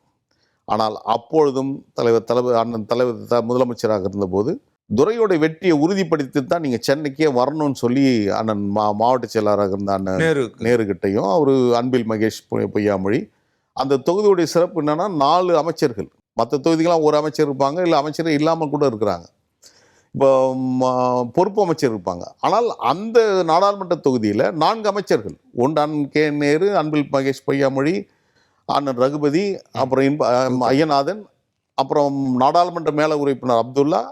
ஆனால் அப்பொழுதும் அண்ணன் தலைவர் முதலமைச்சராக இருந்தபோது துரையோட வெற்றியை உறுதிப்படுத்தி தான் நீங்கள் சென்னைக்கே வரணும்னு சொல்லி அண்ணன் மாவட்ட செயலாளராக இருந்த அண்ணன் நேருகிட்டையும் அவர் அன்பில் மகேஷ் பொய்யாமொழி. அந்த தொகுதியுடைய சிறப்பு என்னன்னா 4 அமைச்சர்கள், மற்ற தொகுதிகளாம் ஒரு அமைச்சர் இருப்பாங்க, இல்லை அமைச்சர் இல்லாமல் கூட இருக்கிறாங்க, இப்போ பொறுப்பு அமைச்சர் இருப்பாங்க. ஆனால் அந்த நாடாளுமன்ற தொகுதியில் 4 அமைச்சர்கள், ஒன்று அண்ணன் கே நேரு, அன்பில் மகேஷ் பொய்யாமொழி, அண்ணன் ரகுபதி, அப்புறம் ஐயநாதன், அப்புறம் நாடாளுமன்ற மேல உறுப்பினர் அப்துல்லா,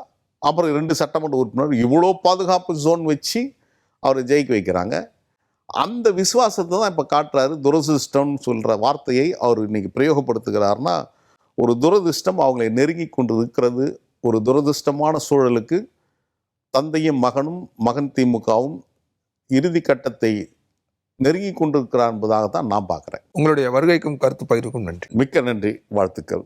அப்புறம் 2 சட்டமன்ற உறுப்பினர், இவ்வளோ பாதுகாப்பு ஜோன் வச்சு அவரை ஜெயிக்க வைக்கிறாங்க. அந்த விசுவாசத்தை தான் இப்போ காட்டுறாரு. துரதிருஷ்டம்னு சொல்கிற வார்த்தையை அவர் இன்னைக்கு பிரயோகப்படுத்துகிறாருன்னா, ஒரு துரதிருஷ்டம் அவங்களை நெருங்கி கொண்டு இருக்கிறது. ஒரு துரதிருஷ்டமான சூழலுக்கு தந்தையும் மகனும், மகன் திமுகவும் இறுதி கட்டத்தை நெருங்கி கொண்டிருக்கிறார் என்பதாகத்தான் நான் பார்க்குறேன். உங்களுடைய வருகைக்கும் கருத்து பகிர்வுக்கும் நன்றி. மிக்க நன்றி, வாழ்த்துக்கள்.